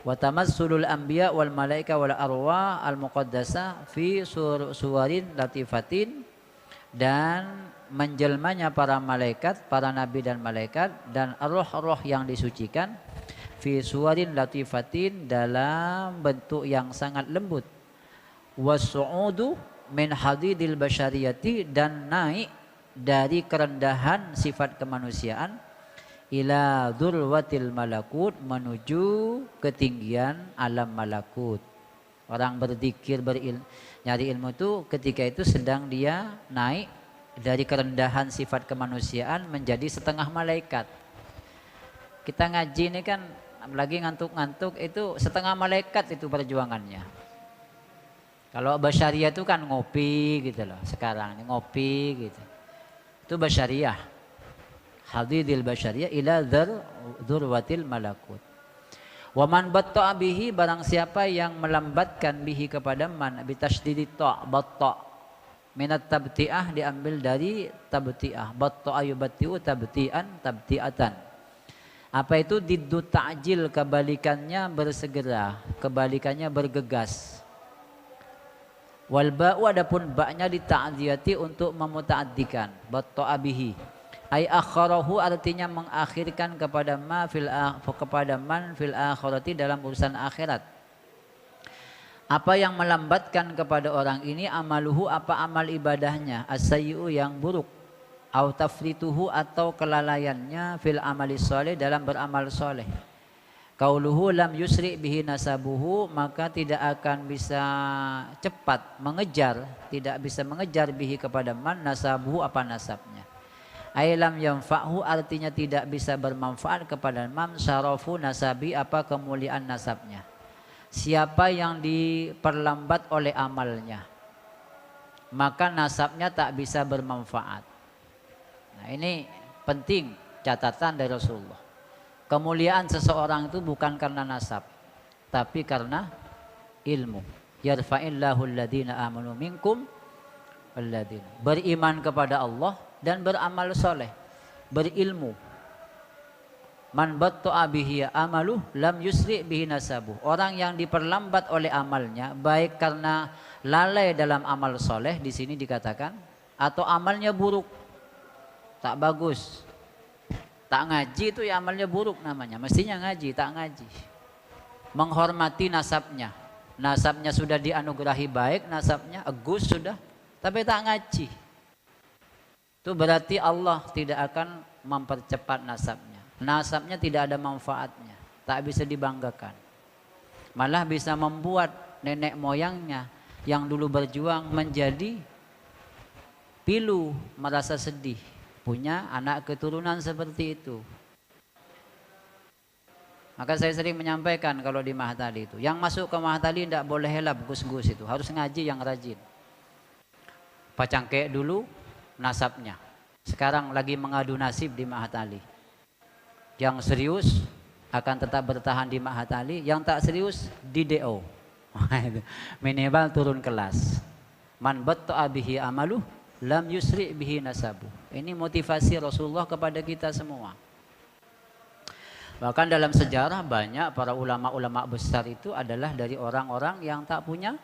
Wa tamassulul anbiya wal malaika wal arwah al muqaddasa fi suwarin latifatin, dan menjelmanya para malaikat, para nabi dan malaikat dan roh-roh yang disucikan fi suwarin latifatin dalam bentuk yang sangat lembut. Wasu'udu min hadidil basyariyati dan naik dari kerendahan sifat kemanusiaan ila dzurwatil malakut menuju ketinggian alam malakut. Orang berzikir nyari ilmu itu ketika itu sedang dia naik dari kerendahan sifat kemanusiaan menjadi setengah malaikat. Kita ngaji ini kan lagi ngantuk-ngantuk itu setengah malaikat itu perjuangannya. Kalau basyariah itu kan ngopi gitu loh. Sekarang ini ngopi gitu. Itu basyariah. Hadidil basyariah ila dzurwatil malakut. Wa man batta'a bihi barang siapa yang melambatkan bihi kepada man bitasydidit ta' batta' minat tabti'ah diambil dari tabti'ah. Batta'a yubatti'u tabti'an tabti'atan. Apa itu diddu ta'jil kebalikannya bersegera, kebalikannya bergegas. Wal ba'u adapun ba'nya dita'diyati untuk memuta'addikan. Batta'a bihi ay akharahu artinya mengakhirkan kepada man fil akhirati dalam urusan akhirat. Apa yang melambatkan kepada orang ini amaluhu apa amal ibadahnya as-sayyi'u yang buruk au tafrituhu atau kelalaiannya fil amali sholih dalam beramal soleh. Qauluhu lam yusri bihi nasabuhu maka tidak akan bisa cepat mengejar, tidak bisa mengejar bihi kepada man nasabuhu apa nasabnya. Ailam yanfa'hu artinya tidak bisa bermanfaat kepada man syarafu nasabi apa kemuliaan nasabnya. Siapa yang diperlambat oleh amalnya maka nasabnya tak bisa bermanfaat. Nah ini penting catatan dari Rasulullah. Kemuliaan seseorang itu bukan karena nasab tapi karena ilmu. Yarfa'illahu alladhina amanu minkum alladhina beriman kepada Allah dan beramal soleh, berilmu. Man batta'a bihi amaluh lam yusri bihi nasabuh. Orang yang diperlambat oleh amalnya baik karena lalai dalam amal soleh di sini dikatakan atau amalnya buruk, tak bagus, tak ngaji itu ya amalnya buruk namanya. Mestinya ngaji, tak ngaji. Menghormati nasabnya, nasabnya sudah dianugerahi baik, nasabnya agus sudah, tapi tak ngaji. Itu berarti Allah tidak akan mempercepat nasabnya. Nasabnya tidak ada manfaatnya, tak bisa dibanggakan. Malah bisa membuat nenek moyangnya yang dulu berjuang menjadi pilu, merasa sedih. Punya anak keturunan seperti itu. Maka saya sering menyampaikan kalau di Mahatali itu, yang masuk ke Mahatali tidak boleh helap gus-gus itu, harus ngaji yang rajin. Pacangkek dulu nasabnya. Sekarang lagi mengadu nasib di Mahatali. Yang serius akan tetap bertahan di Mahatali, yang tak serius di DO. Minimal turun kelas. Man batta'a bihi amaluh lam yusri bihi nasabu. Ini motivasi Rasulullah kepada kita semua. Bahkan dalam sejarah banyak para ulama-ulama besar itu adalah dari orang-orang yang tak punya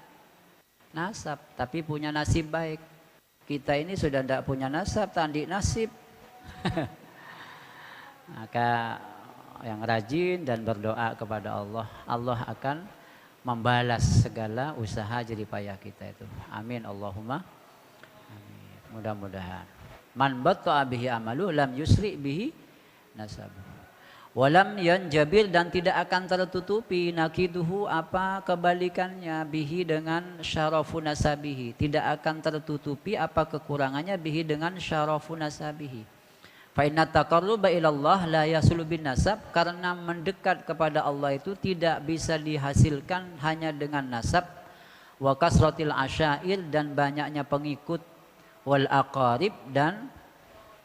nasab, tapi punya nasib baik. Kita ini sudah tidak punya nasab, tandi nasib. Maka yang rajin dan berdoa kepada Allah, Allah akan membalas segala usaha jerih payah kita itu. Amin Allahumma. Amin. Mudah-mudahan. Man batta'a bihi amalu lam yusri bihi nasabu. Walam yanjabir dan tidak akan tertutupi nakiduhu apa kebalikannya bihi dengan syarafu nasabihi. Tidak akan tertutupi apa kekurangannya bihi dengan syarafu nasabihi. Fa inna taqarruba ilallah la yasulu bin nasab karena mendekat kepada Allah itu tidak bisa dihasilkan hanya dengan nasab wa kasratil asyair dan banyaknya pengikut wal aqarib dan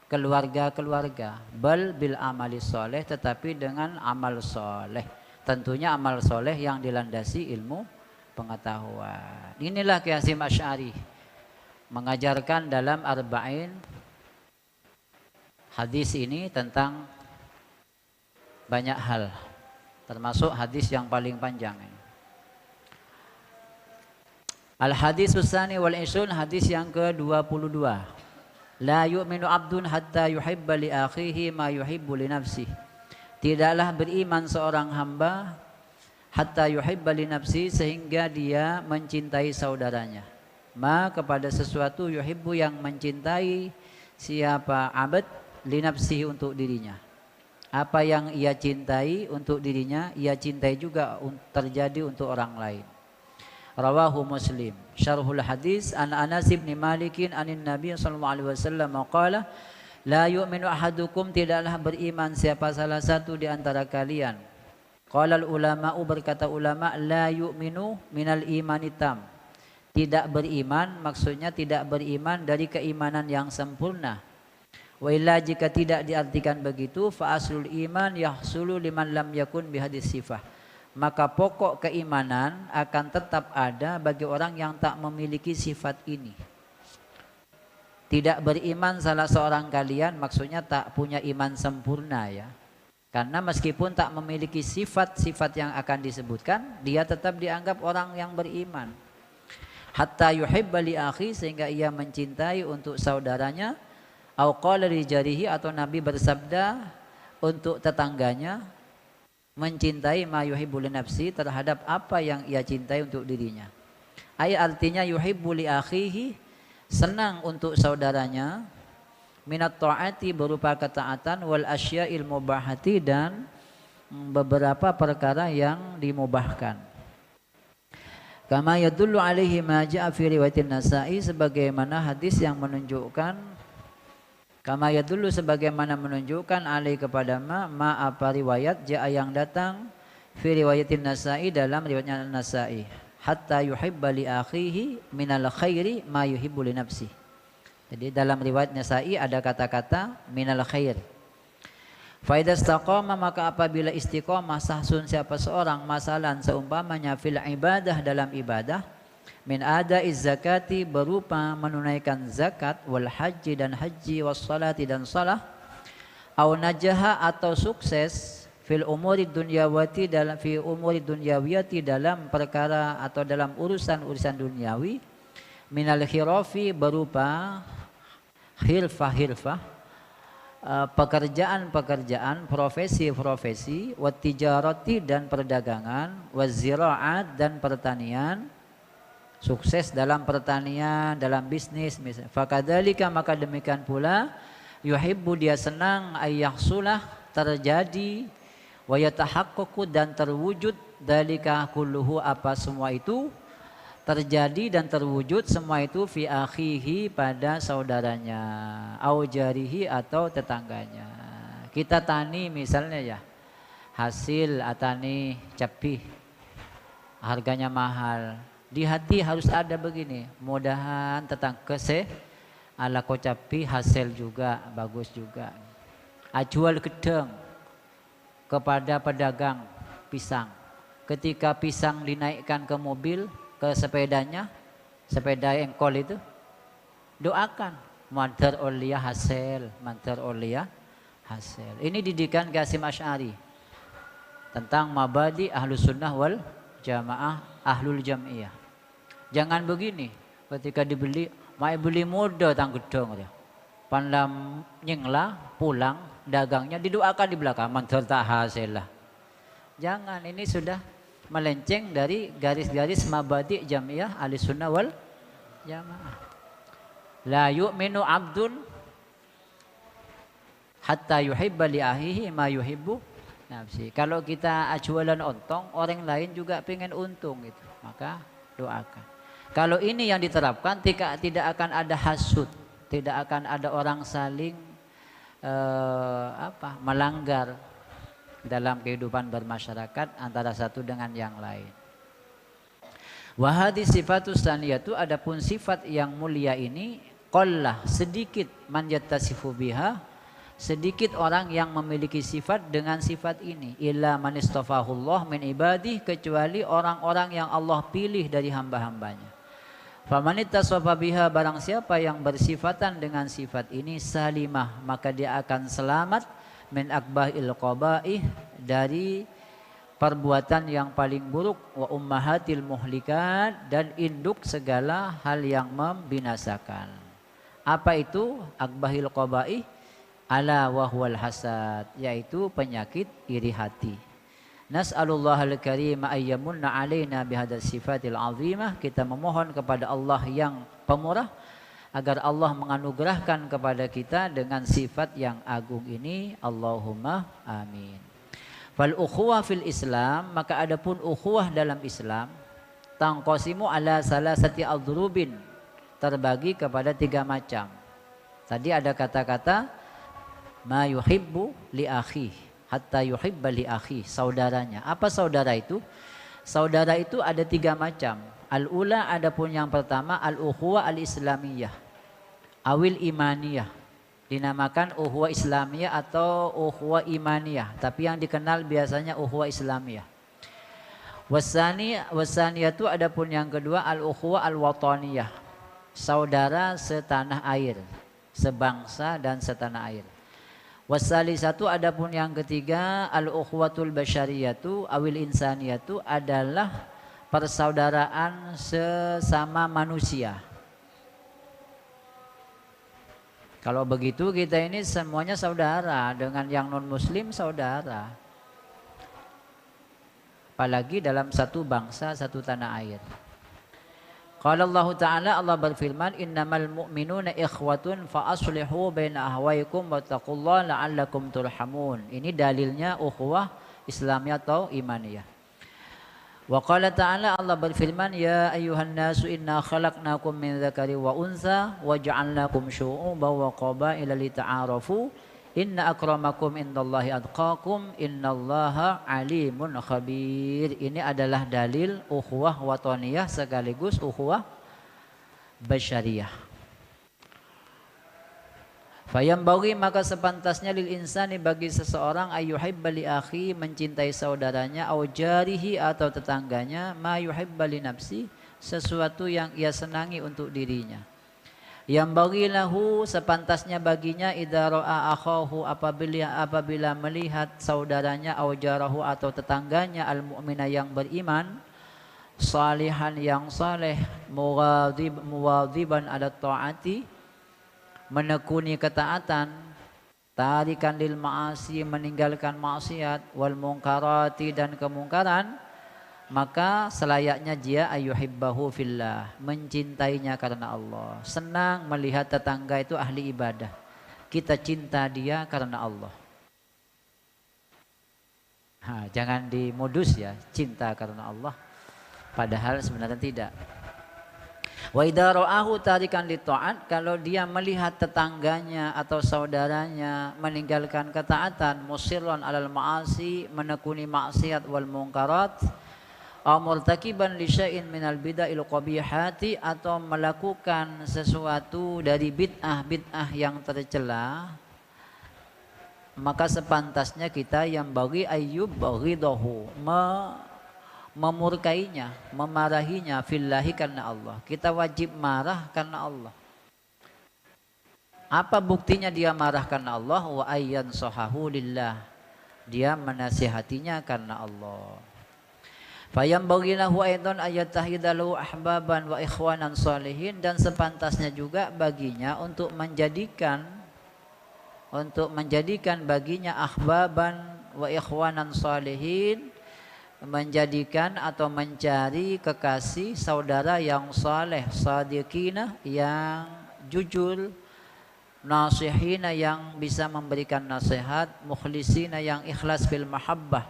keluarga-keluarga bal bil amali soleh tetapi dengan amal soleh, tentunya amal soleh yang dilandasi ilmu pengetahuan. Inilah Kiai Hasyim Asy'ari mengajarkan dalam Arba'in hadis ini tentang banyak hal, termasuk hadis yang paling panjang ini. Al hadis tsani wal 20 hadis yang ke-22. La yu'minu abdun hatta yuhibba li akhihi ma yuhibbu li nafsihi. Tidaklah beriman seorang hamba hatta yuhibba li nafsihi, sehingga dia mencintai saudaranya. Ma kepada sesuatu, yuhibbu yang mencintai siapa abad, li nafsihi untuk dirinya. Apa yang ia cintai untuk dirinya, ia cintai juga terjadi untuk orang lain. Rawahu Muslim. Syarhul hadis an Anas bin Malikin anin Nabi sallallahu alaihi wasallam qala la yu'minu ahadukum, tidaklah beriman siapa salah satu di antara kalian. Qala al ulama'u, berkata ulama, la yu'minu minal imani tam. Tidak beriman maksudnya tidak beriman dari keimanan yang sempurna. Wa illa, jika tidak diartikan begitu, fa aslul iman yahsulu liman lam yakun bihadis sifah. Maka pokok keimanan akan tetap ada bagi orang yang tak memiliki sifat ini. Tidak beriman salah seorang kalian maksudnya tak punya iman sempurna ya. Karena meskipun tak memiliki sifat-sifat yang akan disebutkan, dia tetap dianggap orang yang beriman. Hatta yuhibba li akhi, sehingga ia mencintai untuk saudaranya. Au qala li jarihi, atau Nabi bersabda untuk tetangganya, mencintai ma yuhibbu li nafsi, terhadap apa yang ia cintai untuk dirinya. Artinya yuhibbu li akhihi, senang untuk saudaranya, minat ta'ati, berupa ketaatan, wal asya'il mubahati, dan beberapa perkara yang dimubahkan. Kama yadullu alaihi ma ja'a fi riwayatin Nasa'i, sebagaimana hadis yang menunjukkan, kama yadullu, sebagaimana menunjukkan, alaihi kepada ma apa riwayat, ja'a yang datang, fi riwayatin Nasa'i, dalam riwayatnya Nasa'i, hatta yuhibba li akhihi minal khairi ma yuhibbu li nafsi. Jadi dalam riwayat Nasa'i ada kata-kata minal khair. Fa idza istaqama, maka apabila istiqamah, sahsun siapa seorang, masalan seumpamanya, fil ibadah, dalam ibadah, min adaiz zakati, berupa menunaikan zakat, wal haji, dan haji, was salati, dan salah, au najaha, atau sukses, fil umuri dunyawati, dalam fi umuri dunyawiyati, dalam perkara atau dalam urusan-urusan duniawi, minal khirafi, berupa hilfah, pekerjaan-pekerjaan, profesi-profesi, wat tijarati, dan perdagangan, waz ziraat, dan pertanian, sukses dalam pertanian, dalam bisnis misalnya. Fakadzalika, maka demikian pula, yuhibbu, dia senang, ayyahsulah, terjadi, wa yatahaqqaqu, dan terwujud, dalika kulluhu, apa semua itu terjadi dan terwujud semua itu, fi akhihi, pada saudaranya, au jarihi, atau tetangganya. Kita tani misalnya ya, hasil atani capi, harganya mahal. Di hati harus ada begini, mudahan tetangga ala kocapi hasil juga bagus juga. Ajual gedeng kepada pedagang pisang. Ketika pisang dinaikkan ke mobil, ke sepedanya, sepeda engkol itu, doakan madar olia hasil, madar olia hasil. Ini didikan Qasim Asy'ari tentang mabadi ahlus sunnah wal jamaah, ahlul jam'iyah. Jangan begini, ketika dibeli, mai beli muda tang gedong dia, pandam nyengla pulang dagangnya, didoakan di belakang madar tak hasil lah. Jangan, ini sudah melenceng dari garis-garis mabadi jam'iyah ahlis sunnah wal jamaah. La yu'minu abdun hatta yuhibba li akhihi ma yuhibbu nafsi. Kalau kita jualan ontong, orang lain juga pengen untung itu, maka doakan. Kalau ini yang diterapkan, tidak akan ada hasud, tidak akan ada orang saling melanggar dalam kehidupan bermasyarakat antara satu dengan yang lain. Wa hadis sifatus tsaniyatu, adapun sifat yang mulia ini, qallah, sedikit, man yattasifu biha, sedikit orang yang memiliki sifat dengan sifat ini, illa man istafahullah min ibadih, kecuali orang-orang yang Allah pilih dari hamba-hambanya. Faman ittasafa biha, barang siapa yang bersifatan dengan sifat ini, salimah, maka dia akan selamat, min akbahil qabaih, dari perbuatan yang paling buruk, wa ummahatil muhlikat, dan induk segala hal yang membinasakan. Apa itu akbahil qabaih? Ala wa huwal hasad, yaitu penyakit iri hati. Nas'alullahal karim ayyamunna alaina bihadas sifatil azimah. Kita memohon kepada Allah yang pemurah agar Allah menganugerahkan kepada kita dengan sifat yang agung ini. Allahumma amin. Fal ukhuwah fil Islam, maka adapun ukhuwah dalam Islam, tangqasimu ala salasati adrubin, terbagi kepada 3 macam. Tadi ada kata-kata ma yuhibbu li akhi hatta yuhibba li akhi, saudaranya. Apa saudara itu? Saudara itu ada 3 macam. Al-ula, adapun yang pertama, al-ukhuwah al-islamiyah awil imaniyah, dinamakan ukhuwah islamiyah atau ukhuwah imaniyah, tapi yang dikenal biasanya ukhuwah islamiyah. Wasaniyah itu adapun yang kedua, al-ukhuwah al-wataniyah, saudara setanah air, sebangsa dan setanah air. Wasalisatu, adapun yang ketiga, al-ukhuwatul basyariyatu awil insaniyatu, adalah persaudaraan sesama manusia. Kalau begitu kita ini semuanya saudara, dengan yang non muslim saudara. Apalagi dalam satu bangsa, satu tanah air. Qala Allah Ta'ala, Allah berfirman, innamal mu'minuna ikhwatun fa aslihu baina ahwaikum wattaqullaha la'allakum turhamun. Ini dalilnya ukhuwah Islamiyah atau imaniyah. Wa qala ta'ala, Allah berfirman, ya ayyuhan nasu inna khalaqnakum min dzakari wa untha wa ja'alnakum syu'uban wa qabaila lita'arafu inna akramakum indallahi atqakum innallaha alimun khabir. Ini adalah dalil ukhuwah wataniyah sekaligus ukhuwah basyariyah. Fayambaghi, maka sepantasnya lil insani, bagi seseorang, ayyuhibba li akhi, mencintai saudaranya, au jarihi, atau tetangganya, ma yuhibba li nafsi, sesuatu yang ia senangi untuk dirinya. Yambaghi lahu, sepantasnya baginya, idza ra'a akhahu, apabila melihat saudaranya, au jarahu, atau tetangganya, al mu'mina, yang beriman, salihan, yang saleh, muwadhiban ala ta'ati, menekuni ketaatan, tarikan lil ma'asi, meninggalkan maksiat, wal mungkarati, dan kemungkaran, maka selayaknya dia ayyuhibbahu fillah, mencintainya karena Allah. Senang melihat tetangga itu ahli ibadah, kita cinta dia karena Allah. Jangan dimodus ya, cinta karena Allah, padahal sebenarnya tidak. Wa idza ra'ahu tarikan li ta'at, kalau dia melihat tetangganya atau saudaranya meninggalkan ketaatan, musirron alal ma'asi, menekuni maksiat, wal munkarat, aw murtakiban li syai'in minal bid'il qabihati, atau melakukan sesuatu dari bid'ah yang tercela, maka sepantasnya kita yang bagi ayyub ghidahu, memurkainya, memarahinya fillahi, karena Allah. Kita wajib marah karena Allah. Apa buktinya dia marah karena Allah? Wa ayyan sahahu lillah, dia menasihatinya karena Allah. Fayambaghi lahu aidan ayatahidalu ahbaban wa ikhwanan salihin, dan sepantasnya juga baginya untuk menjadikan baginya ahbaban wa ikhwanan salihin, menjadikan atau mencari kekasih saudara yang saleh, sadiqina, yang jujur, nasihina, yang bisa memberikan nasihat, mukhlisina, yang ikhlas bil mahabbah,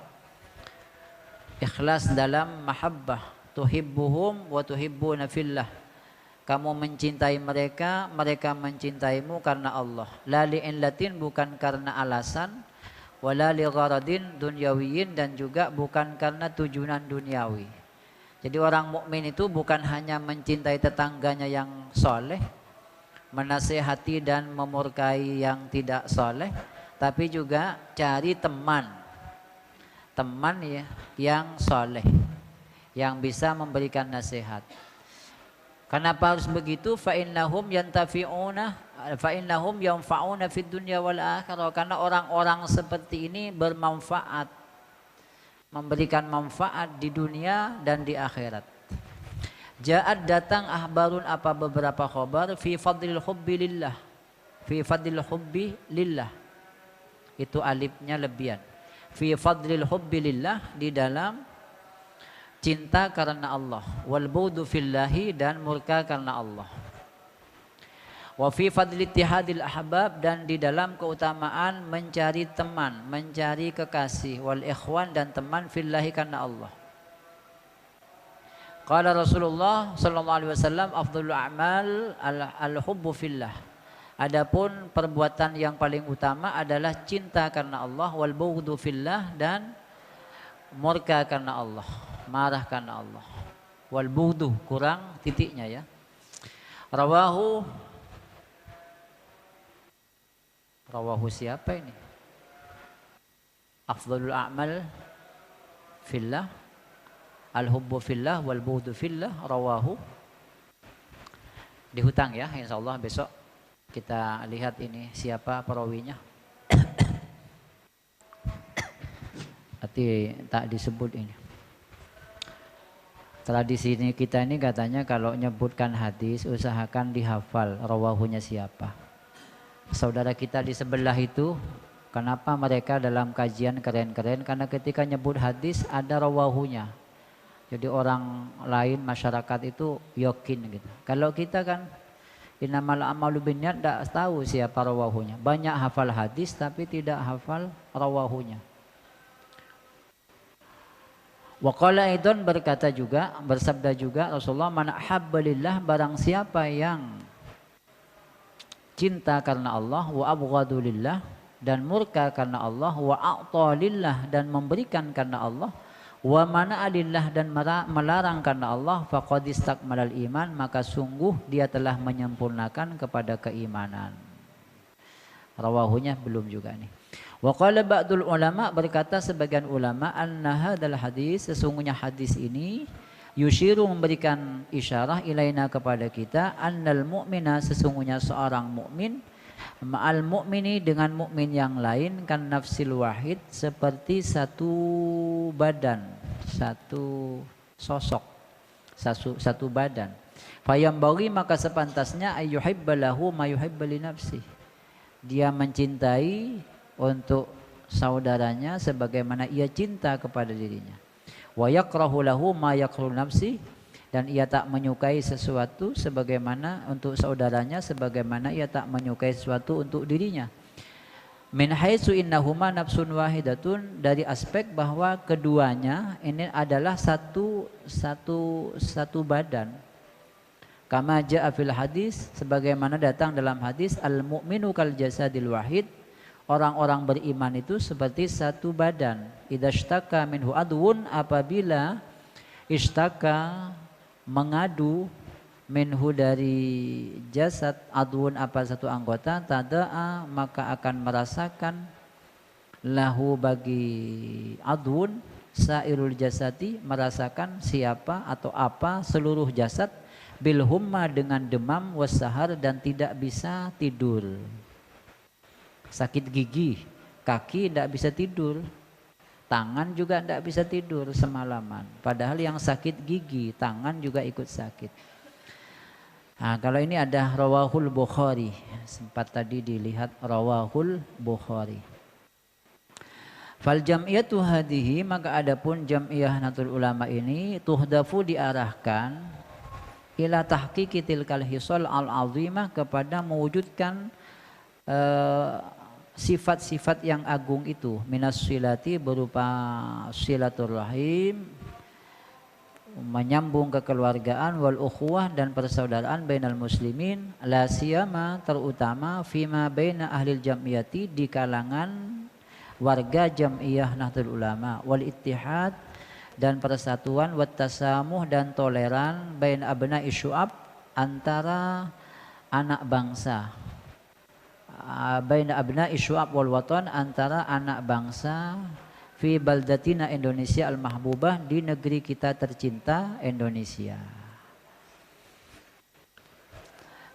ikhlas dalam mahabbah, tuhibbuhum wa tuhibbuna fillah, kamu mencintai mereka, mereka mencintaimu karena Allah. La li'illatin, bukan karena alasan, wala li gharadin dunyawiyin, dan juga bukan karena tujuan duniawi. Jadi orang mukmin itu bukan hanya mencintai tetangganya yang soleh, menasehati dan memurkai yang tidak soleh, tapi juga cari teman ya yang soleh, yang bisa memberikan nasihat. Kenapa harus begitu? Fa innahum yanfa'una fid dunya wal akhirah, karena orang-orang seperti ini bermanfaat, memberikan manfaat di dunia dan di akhirat. Ja'at datang ahbarun apa beberapa khabar fi fadlil hubbi lillah. Fi fadlil hubbi lillah. Itu alifnya lebihan. Fi fadlil hubbi lillah, di dalam cinta karena Allah. Wal bughdu fillahi, dan murka karena Allah. Wa fi fadli ittihadil ahbab, dan di dalam keutamaan mencari teman, mencari kekasih. Wal ikhwan, dan teman fillahi karena Allah. Qala Rasulullah sallallahu alaihi wasallam afdhalul a'mal al-hubbu fillah. Adapun perbuatan yang paling utama adalah cinta karena Allah, wal bughdu fillah, dan murka karena Allah, marah karena Allah. Wal bughdu kurang titiknya ya. Rawahu siapa ini? Afdhalul a'mal fillah, al-hubbu fillah wal bughdu fillah, rawahu. Dihutang ya, insyaallah besok kita lihat ini siapa perawinya. Berarti tak disebut ini. Tradisi ini kita ini katanya kalau nyebutkan hadis usahakan dihafal rawahunya siapa. Saudara kita di sebelah itu, kenapa mereka dalam kajian keren-keren? Karena ketika nyebut hadis ada rawahunya. Jadi orang lain masyarakat itu yakin gitu. Kalau kita kan innamal a'malu binniyat, tidak tahu siapa rawahunya. Banyak hafal hadis tapi tidak hafal rawahunya. Wa qala aidan, berkata juga, bersabda juga Rasulullah, man ahabba lillah, barang siapa yang cinta karena Allah, wa abghadu lillah, dan murka karena Allah, wa a'ta lillah, dan memberikan karena Allah, wa mana'a lillah, dan melarang karena Allah, faqad istakmalal iman, maka sungguh dia telah menyempurnakan kepada keimanan. Rawahunya belum juga nih. Wa qala ba'dul ulama, berkata sebagian ulama, anna hadzal hadis, sesungguhnya hadis ini yushiru, memberikan isyarah ilaina kepada kita, annal mu'mina, sesungguhnya seorang mukmin, ma'al mu'mini, dengan mukmin yang lain, kan nafsil wahid, seperti satu badan, satu sosok, satu badan. Fayambaghi, maka sepantasnya ayyuhibbalahu ma yuhibba li nafsi, dia mencintai untuk saudaranya sebagaimana ia cinta kepada dirinya. Wa yakrahu lahu ma yakrahu nafsi, dan ia tak menyukai sesuatu sebagaimana untuk saudaranya sebagaimana ia tak menyukai sesuatu untuk dirinya. Min haitsu innahuma nafsun wahidatun, dari aspek bahwa keduanya ini adalah satu badan. Kama jaa fil hadis, sebagaimana datang dalam hadis, al mu'minu kal jasadil wahid, orang-orang beriman itu seperti satu badan. Idza ishtaka minhu adwun, apabila ishtaka mengadu, minhu dari jasad, adwun apa satu anggota, tada'a maka akan merasakan, lahu bagi adwun, sairul jasadi merasakan siapa atau apa seluruh jasad, bil humma dengan demam, wasahar dan tidak bisa tidur. Sakit gigi, kaki tidak bisa tidur, tangan juga tidak bisa tidur semalaman. Padahal yang sakit gigi, tangan juga ikut sakit. Nah, kalau ini ada rawahul Bukhari, sempat tadi dilihat rawahul Bukhari. Fal jam'iyatu hadhihi, maka adapun jam'iyah Nahdlatul Ulama ini, tuhdafu diarahkan ila tahqiqi tilkal hisal al-azimah, kepada mewujudkan sifat-sifat yang agung itu, minas silati, berupa silaturahim, menyambung kekeluargaan, wal ukhuwah, dan persaudaraan bainal muslimin, la siyama, terutama fima baina ahlil jam'iyati, di kalangan warga jam'iyah Nahdlatul Ulama, wal ittihad, dan persatuan, wat tasamuh, dan toleran, bain abna'i syu'ab, antara anak bangsa, baina abna'i syu'ab wal watan, antara anak bangsa, fi baldatina Indonesia al-mahbubah, di negeri kita tercinta Indonesia.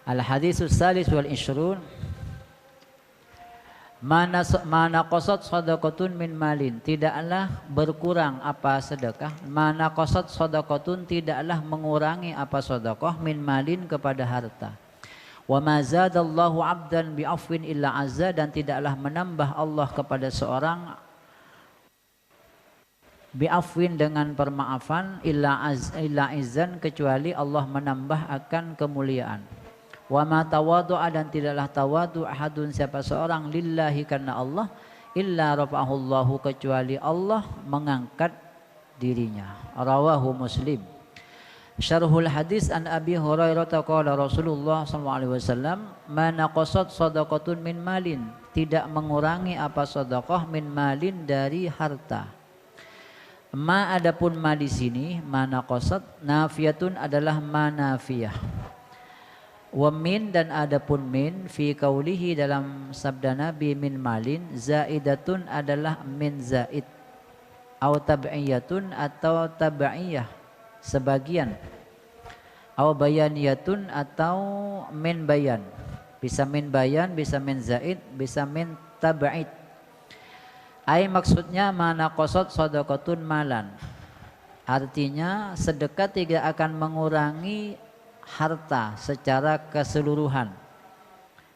Al-haditsus salis wal ishrun, Mana qasad sadaqatun min malin, tidaklah berkurang apa sedekah. Mana qasad sadaqatun, tidaklah mengurangi apa sedekah min malin kepada harta. Wa ma zadallahu 'abdan bi'afwin illa azza, dan tidaklah menambah Allah kepada seorang bi'afwin dengan permaafan illa izzan, kecuali Allah menambah akan kemuliaan. Wa ma tawadu'a, dan tidaklah tawadu ahadun siapa seorang lillahi karena Allah illa rafa'ahullahu, kecuali Allah mengangkat dirinya. Rawahu Muslim. Syarhul hadis an Abi Hurairah qala Rasulullah sallallahu alaihi wasallam, ma naqasat shadaqatun min malin, tidak mengurangi apa sedekah min malin dari harta. Ma adapun ma di sini mana qasad nafiyatun adalah manafiyah. Wa min, dan adapun min fi qaulihi dalam sabda Nabi min malin, zaidatun adalah min zaid, au tab'iyatun atau tab'iyah sebagian, au bayaniyatun atau min bayan, bisa min bayan, bisa min zaid, bisa min tab'id. Ai maksudnya mana qasad sadaqatun malan, artinya sedekah tidak akan mengurangi harta secara keseluruhan.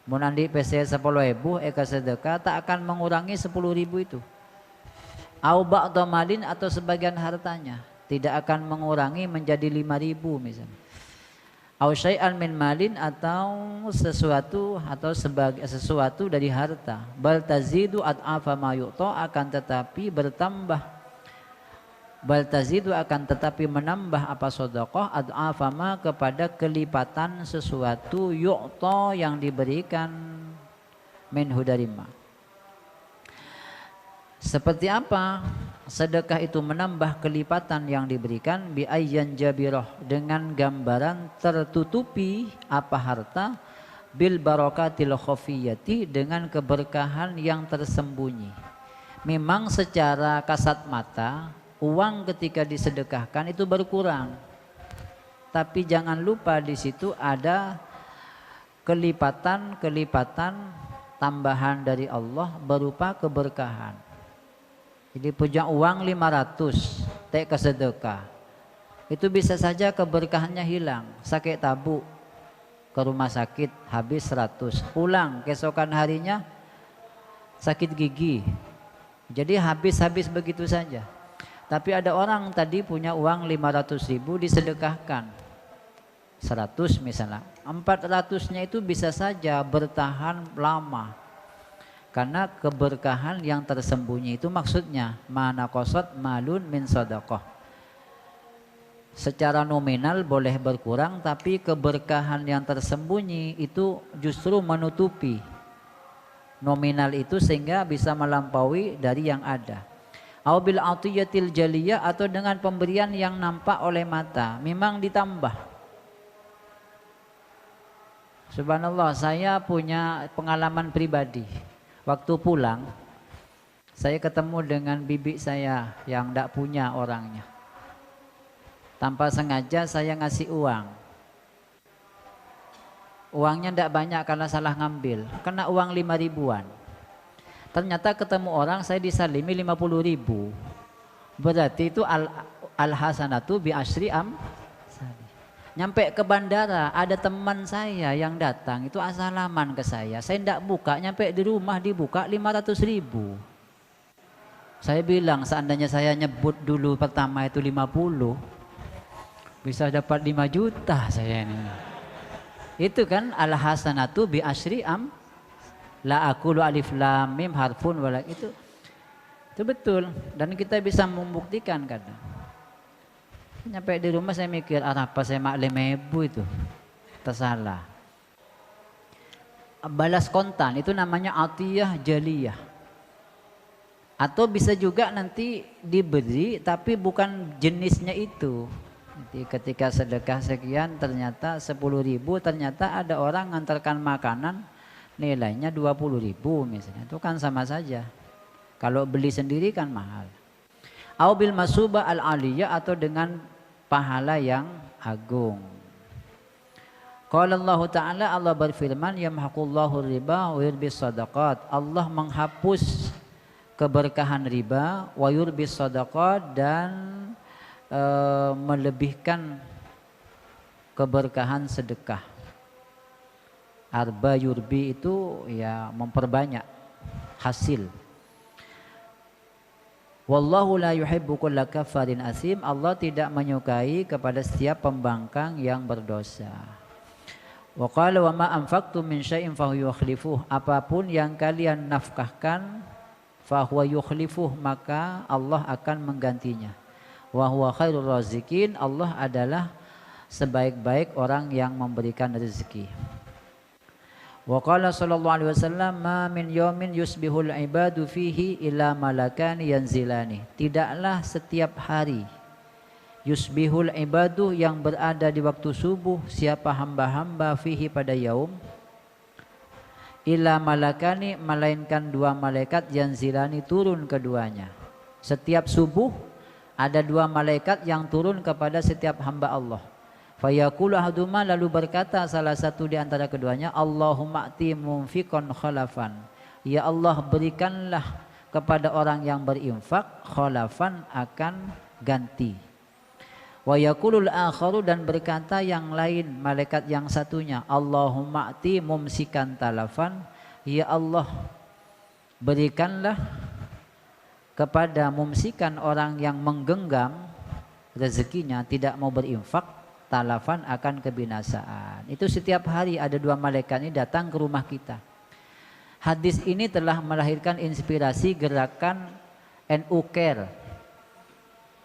Mun andi PC 10.000 eka sedekah tak akan mengurangi 10.000 itu. Au ba'da malin, atau sebagian hartanya tidak akan mengurangi menjadi 5.000 misalnya. Au syai'an min malin, atau sesuatu sesuatu dari harta. Bal tazidu ad'afa ma yu'ta, akan tetapi bertambah. Bal tazidu, akan tetapi menambah apa sedekah ad'afama kepada kelipatan sesuatu yu'ta yang diberikan minhu darima. Seperti apa sedekah itu menambah kelipatan yang diberikan? Bi ayyan jabirah, dengan gambaran tertutupi apa harta, bil barakatil khafiyati, dengan keberkahan yang tersembunyi. Memang secara kasat mata uang ketika disedekahkan itu berkurang, tapi jangan lupa di situ ada kelipatan tambahan dari Allah berupa keberkahan. Jadi punya uang 500 ke sedekah, itu bisa saja keberkahannya hilang. Sakit tabu ke rumah sakit habis 100, pulang keesokan harinya sakit gigi, jadi habis begitu saja. Tapi ada orang tadi punya uang 500.000 disedekahkan 100 misalnya, 400-nya itu bisa saja bertahan lama karena keberkahan yang tersembunyi itu. Maksudnya mana qasad malun min sadaqah, secara nominal boleh berkurang, tapi keberkahan yang tersembunyi itu justru menutupi nominal itu sehingga bisa melampaui dari yang ada. Au bil atiyatil jaliyah, atau dengan pemberian yang nampak oleh mata, memang ditambah. Subhanallah, saya punya pengalaman pribadi. Waktu pulang, saya ketemu dengan bibi saya yang tidak punya orangnya. Tanpa sengaja saya ngasih uang. Uangnya tidak banyak karena salah ngambil, kena uang 5.000-an. Ternyata ketemu orang, saya disalimi 50.000. Berarti itu al-hasanatu bi asyri Nyampe ke bandara, ada teman saya yang datang, itu assalaman ke saya tidak buka, nyampe di rumah dibuka 500.000. Saya bilang seandainya saya nyebut dulu pertama itu 50, bisa dapat 5 juta saya ini. Itu kan al-hasanatu bi asyri la aqulu alif lam mim harfun wala, itu betul, dan kita bisa membuktikan kadang. Nyampe di rumah saya mikir, apa saya mak 5.000 itu tersalah. Balas kontan itu namanya atiyah jaliyah. Atau bisa juga nanti diberi tapi bukan jenisnya itu. Jadi ketika sedekah sekian ternyata 10.000, ternyata ada orang ngantarkan makanan nilainya 20.000 misalnya, itu kan sama saja. Kalau beli sendiri kan mahal. Au bil masubah al aliyah, atau dengan pahala yang agung. Qala Allah Ta'ala, Allah berfirman, yamhaqullahu riba wa yurbis sadaqat. Allah menghapus keberkahan riba, wa yurbis sadaqat, dan melebihkan keberkahan sedekah. Arba yurbi itu ya memperbanyak hasil. Wallahu la yuhibbu kulla kafarin asim. Allah tidak menyukai kepada setiap pembangkang yang berdosa. Wa qala wa ma anfaqtum min syai'in fahuwa yukhlifuh. Apapun yang kalian nafkahkan, fahuwa yukhlifuh, maka Allah akan menggantinya. Wa huwa khairur razikin. Allah adalah sebaik-baik orang yang memberikan rezeki. Wa qala sallallahu alaihi wasallam, ma min yawmin yusbihul ibadu fihi illa malakani yanzilani. Tidaklah setiap hari yusbihul ibadu yang berada di waktu subuh, siapa hamba-hamba fihi pada yaum, illa malakani, melainkan dua malaikat yanzilani, turun keduanya. Setiap subuh ada dua malaikat yang turun kepada setiap hamba Allah. Fayaqulu ahaduma, lalu berkata salah satu di antara keduanya, Allahumma ati munfiqan khalafan. Ya Allah, berikanlah kepada orang yang berinfak khalafan, akan ganti. Wa yaqulul akharu, dan berkata yang lain, malaikat yang satunya, Allahumma ati mumsikan talafan. Ya Allah, berikanlah kepada mumsikan, orang yang menggenggam rezekinya, tidak mau berinfak, talafan, akan kebinasaan. Itu setiap hari ada dua malaikat ini datang ke rumah kita. Hadis ini telah melahirkan inspirasi gerakan NU Care.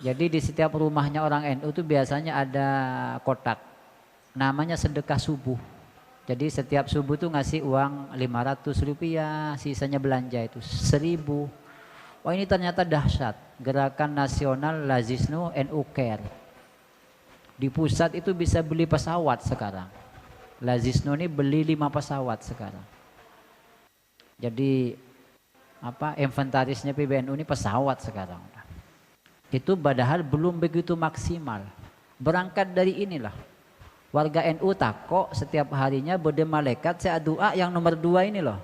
Jadi di setiap rumahnya orang NU itu biasanya ada kotak, namanya sedekah subuh. Jadi setiap subuh tuh ngasih uang 500 rupiah, sisanya belanja itu 1000. Wah, ini ternyata dahsyat. Gerakan nasional Lazisnu NU Care. Di pusat itu bisa beli pesawat sekarang. Lazisnu ini beli 5 pesawat sekarang. Jadi inventarisnya PBNU ini pesawat sekarang. Itu padahal belum begitu maksimal. Berangkat dari inilah. Warga NU takok setiap harinya berde malaikat, saya doa yang nomor 2 ini loh.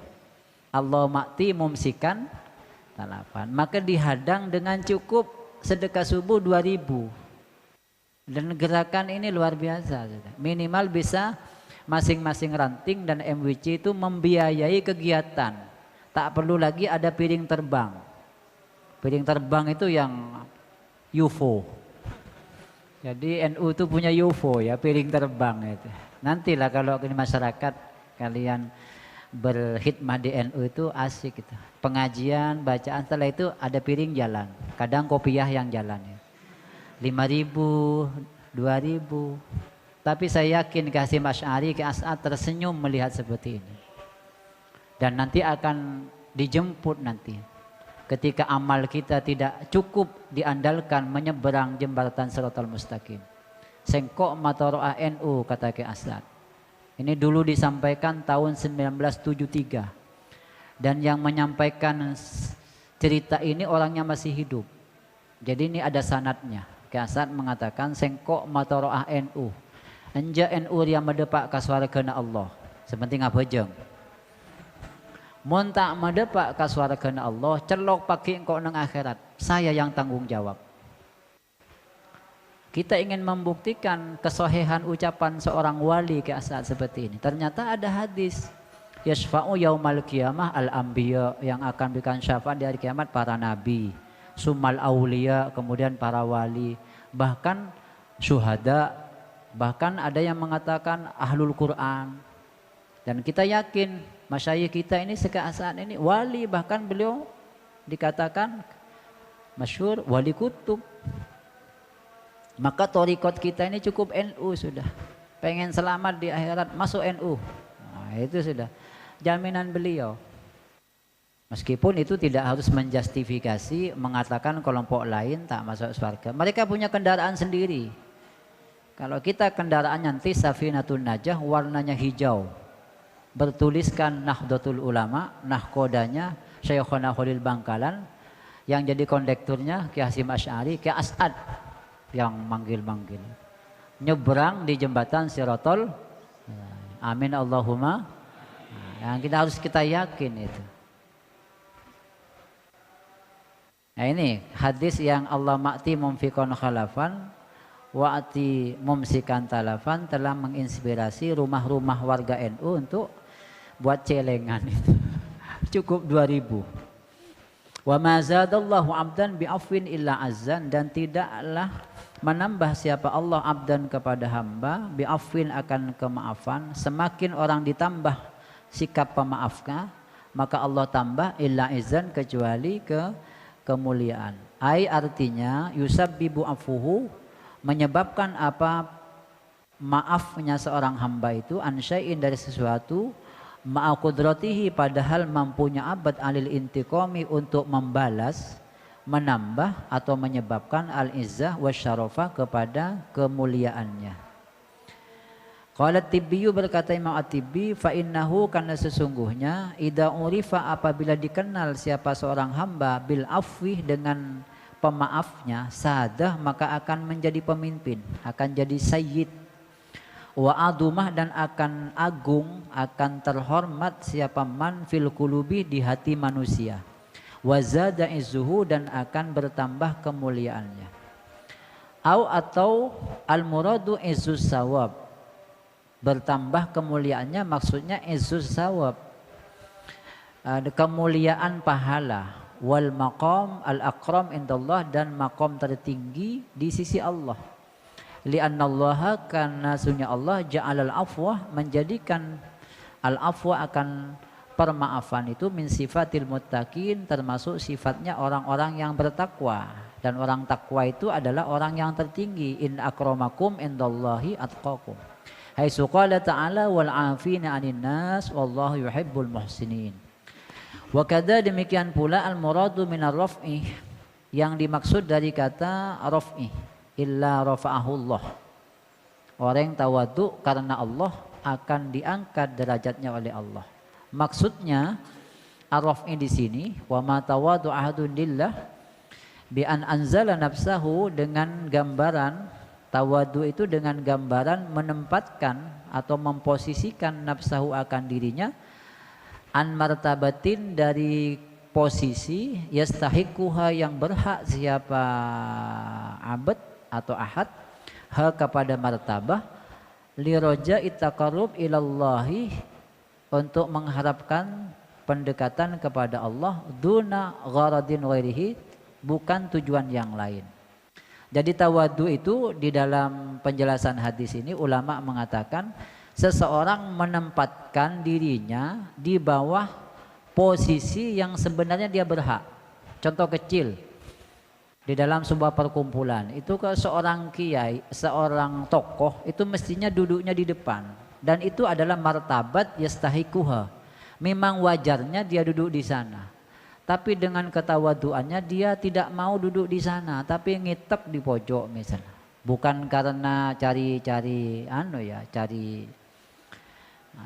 Allah makti mumsikan talafan. Maka dihadang dengan cukup sedekah subuh 2000. Dan gerakan ini luar biasa. Minimal bisa masing-masing ranting dan MWC itu membiayai kegiatan. Tak perlu lagi ada piring terbang. Piring terbang itu yang UFO. Jadi NU itu punya UFO ya, piring terbang itu. Nantilah kalau di masyarakat kalian berkhidmah di NU itu asik itu. Pengajian, bacaan, setelah itu ada piring jalan. Kadang kopiah yang jalan ya. 5.000, 2.000. Tapi saya yakin Ki Hasyim Asy'ari, Ki As'ad tersenyum melihat seperti ini. Dan nanti akan dijemput nanti. Ketika amal kita tidak cukup diandalkan menyeberang jembatan Shiratal Mustaqim. Sengkok matoro'a NU, kata Ki As'ad. Ini dulu disampaikan tahun 1973. Dan yang menyampaikan cerita ini orangnya masih hidup. Jadi ini ada sanadnya. Ki As'ad mengatakan sengkok matoro'ah NU. Anja NU dia medepak kaswaragana Allah. Seperti ngabejeng. Mun tak medepak kaswaragana Allah, celok pakai engkau nang akhirat. Saya yang tanggung jawab. Kita ingin membuktikan kesohihan ucapan seorang wali Ki As'ad seperti ini. Ternyata ada hadis. Yashfa'u yaumal qiyamah al-anbiya, yang akan berikan syafaat di hari kiamat para nabi. Sumal aulia, kemudian para wali, bahkan syuhada, bahkan ada yang mengatakan ahlul Quran. Dan kita yakin masyayikh kita ini saat ini wali, bahkan beliau dikatakan masyhur wali kutub. Maka thariqat kita ini cukup NU sudah. Pengen selamat di akhirat masuk NU. Nah, itu sudah jaminan beliau. Meskipun itu tidak harus menjustifikasi mengatakan kelompok lain tak masuk surga. Mereka punya kendaraan sendiri. Kalau kita kendaraannya nanti Safinatun Najah, warnanya hijau, bertuliskan Nahdlatul Ulama, nahkodanya Syekhona Khalil Bangkalan, yang jadi kondekturnya Ki Hasyim Asy'ari, Ki As'ad yang manggil-manggil. Nyebrang di jembatan Shiratal Amin Allahumma. Yang kita harus kita yakin itu. Nah ini hadis yang Allah ma'ti mumfikon khalafan wa'ati mumsikan talafan telah menginspirasi rumah-rumah warga NU untuk buat celengan itu. Cukup 2000. Wa ma zadallahu 'abdan bi'afwin illa azzan, dan tidaklah menambah siapa Allah abdan kepada hamba bi'afwin akan kemaafan, semakin orang ditambah sikap pemaafnya maka Allah tambah illa izzan kecuali kemuliaan. Ai artinya yusabbibu afuhu, menyebabkan apa maafnya seorang hamba itu ansya'in dari sesuatu ma'aqudratihi padahal mampunya abad alil intiqami untuk membalas, menambah atau menyebabkan al-izzah wasyarafah kepada kemuliaannya. Qala Tibbiyu, berkata Imam At-Tibbi, fa innahu, karena sesungguhnya idza urifa apabila dikenal siapa seorang hamba bil afwi dengan pemaafnya, sadah maka akan menjadi pemimpin, akan jadi sayyid. Wa adumah, dan akan agung, akan terhormat siapa man fil qulubi di hati manusia. Wa zada izzuhu, dan akan bertambah kemuliaannya. Atau al muradu izzus sawab, bertambah kemuliaannya maksudnya izzus sawab, kemuliaan pahala, wal maqam al akram indallah, dan maqam tertinggi di sisi Allah. Li'annallaha, karena sunya Allah ja'alal afwah, menjadikan al afwa akan permaafan itu min sifatil muttaqin, termasuk sifatnya orang-orang yang bertakwa, dan orang takwa itu adalah orang yang tertinggi. In akramakum indallahi atqakum. Haitsu qala ta'ala wal 'afina 'anil nas wallahu yuhibbul muhsinin. Wa kadza, demikian pula al muradu minar raf'i, yang dimaksud dari kata raf'i, illa rafa'ahullah. Orang yang tawadhu karena Allah akan diangkat derajatnya oleh Allah. Maksudnya ar-raf'i di sini wa ma tawadhu ahadun lillah bi an anzala nafsahu, dengan gambaran tawadu itu dengan gambaran menempatkan atau memposisikan nafsahu akan dirinya an martabatin, dari posisi yastahiquha, yang berhak siapa abad atau ahad ha kepada martabah li raja'i taqarrub ilallahi, untuk mengharapkan pendekatan kepada Allah, duna gharadin ghairihi, bukan tujuan yang lain. Jadi tawadu itu di dalam penjelasan hadis ini ulama mengatakan seseorang menempatkan dirinya di bawah posisi yang sebenarnya dia berhak. Contoh kecil, di dalam sebuah perkumpulan itu ke seorang kiai, seorang tokoh itu mestinya duduknya di depan, dan itu adalah martabat yastahiquha. Memang wajarnya dia duduk di sana. Tapi dengan ketawaduannya dia tidak mau duduk di sana, tapi ngitek di pojok misalnya. Bukan karena cari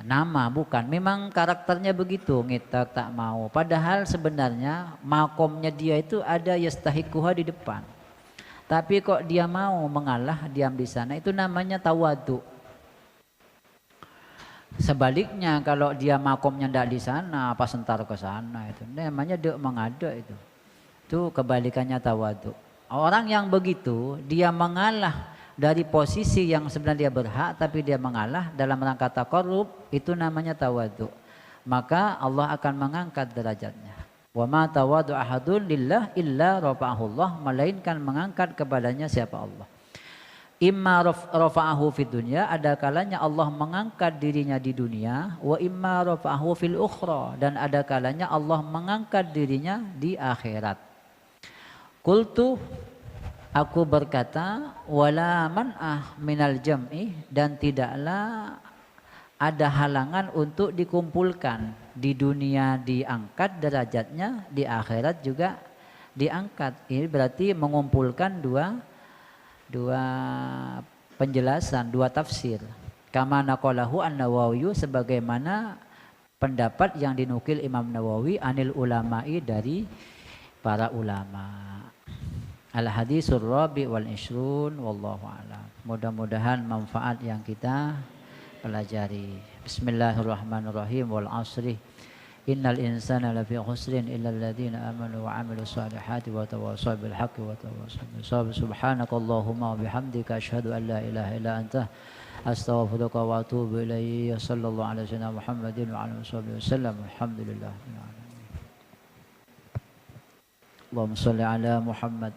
nama, bukan. Memang karakternya begitu, ngitek tak mau. Padahal sebenarnya makomnya dia itu ada yastahiquha di depan. Tapi kok dia mau mengalah, diam di sana, itu namanya tawadu. Sebaliknya kalau dia makomnya ndak di sana, apa sentar ke sana, itu namanya dek mengada itu. Itu kebalikannya tawadu. Orang yang begitu dia mengalah dari posisi yang sebenarnya dia berhak, tapi dia mengalah dalam rangka taqarrub, itu namanya tawadu. Maka Allah akan mengangkat derajatnya. Wa ma tawadu ahadun lillah illa rafa'ahullah, melainkan mengangkat kepadanya siapa Allah. Imma rafa'ahu fid dunya, ada kalanya Allah mengangkat dirinya di dunia, wa imma rafa'ahu fil ukhra, dan ada kalanya Allah mengangkat dirinya di akhirat. Qultu, aku berkata, wala man'ah minal jam'i, dan tidaklah ada halangan untuk dikumpulkan. Di dunia diangkat derajatnya, di akhirat juga diangkat. Ini berarti mengumpulkan dua penjelasan, dua tafsir. Kama naqalahu an-Nawawi, sebagaimana pendapat yang dinukil Imam Nawawi anil ulama'i, dari para ulama. Al-hadisur rabi wal ishrun wallahu a'lam. Mudah-mudahan manfaat yang kita pelajari. Bismillahirrahmanirrahim. Wal 'ashri innal insana lafi khusrin illa alladziina aamanu wa 'amilus shalihati wa tawassaw bil haqqi wa tawassaw bis sabr. Subhanakallahumma wa bihamdika asyhadu an la ilaha illa anta astaghfiruka wa atubu ilaik. Sallallahu alaihi wasallam Muhammadin wa alihi wasallam. Alhamdulillah. Allahumma shalli ala Muhammad.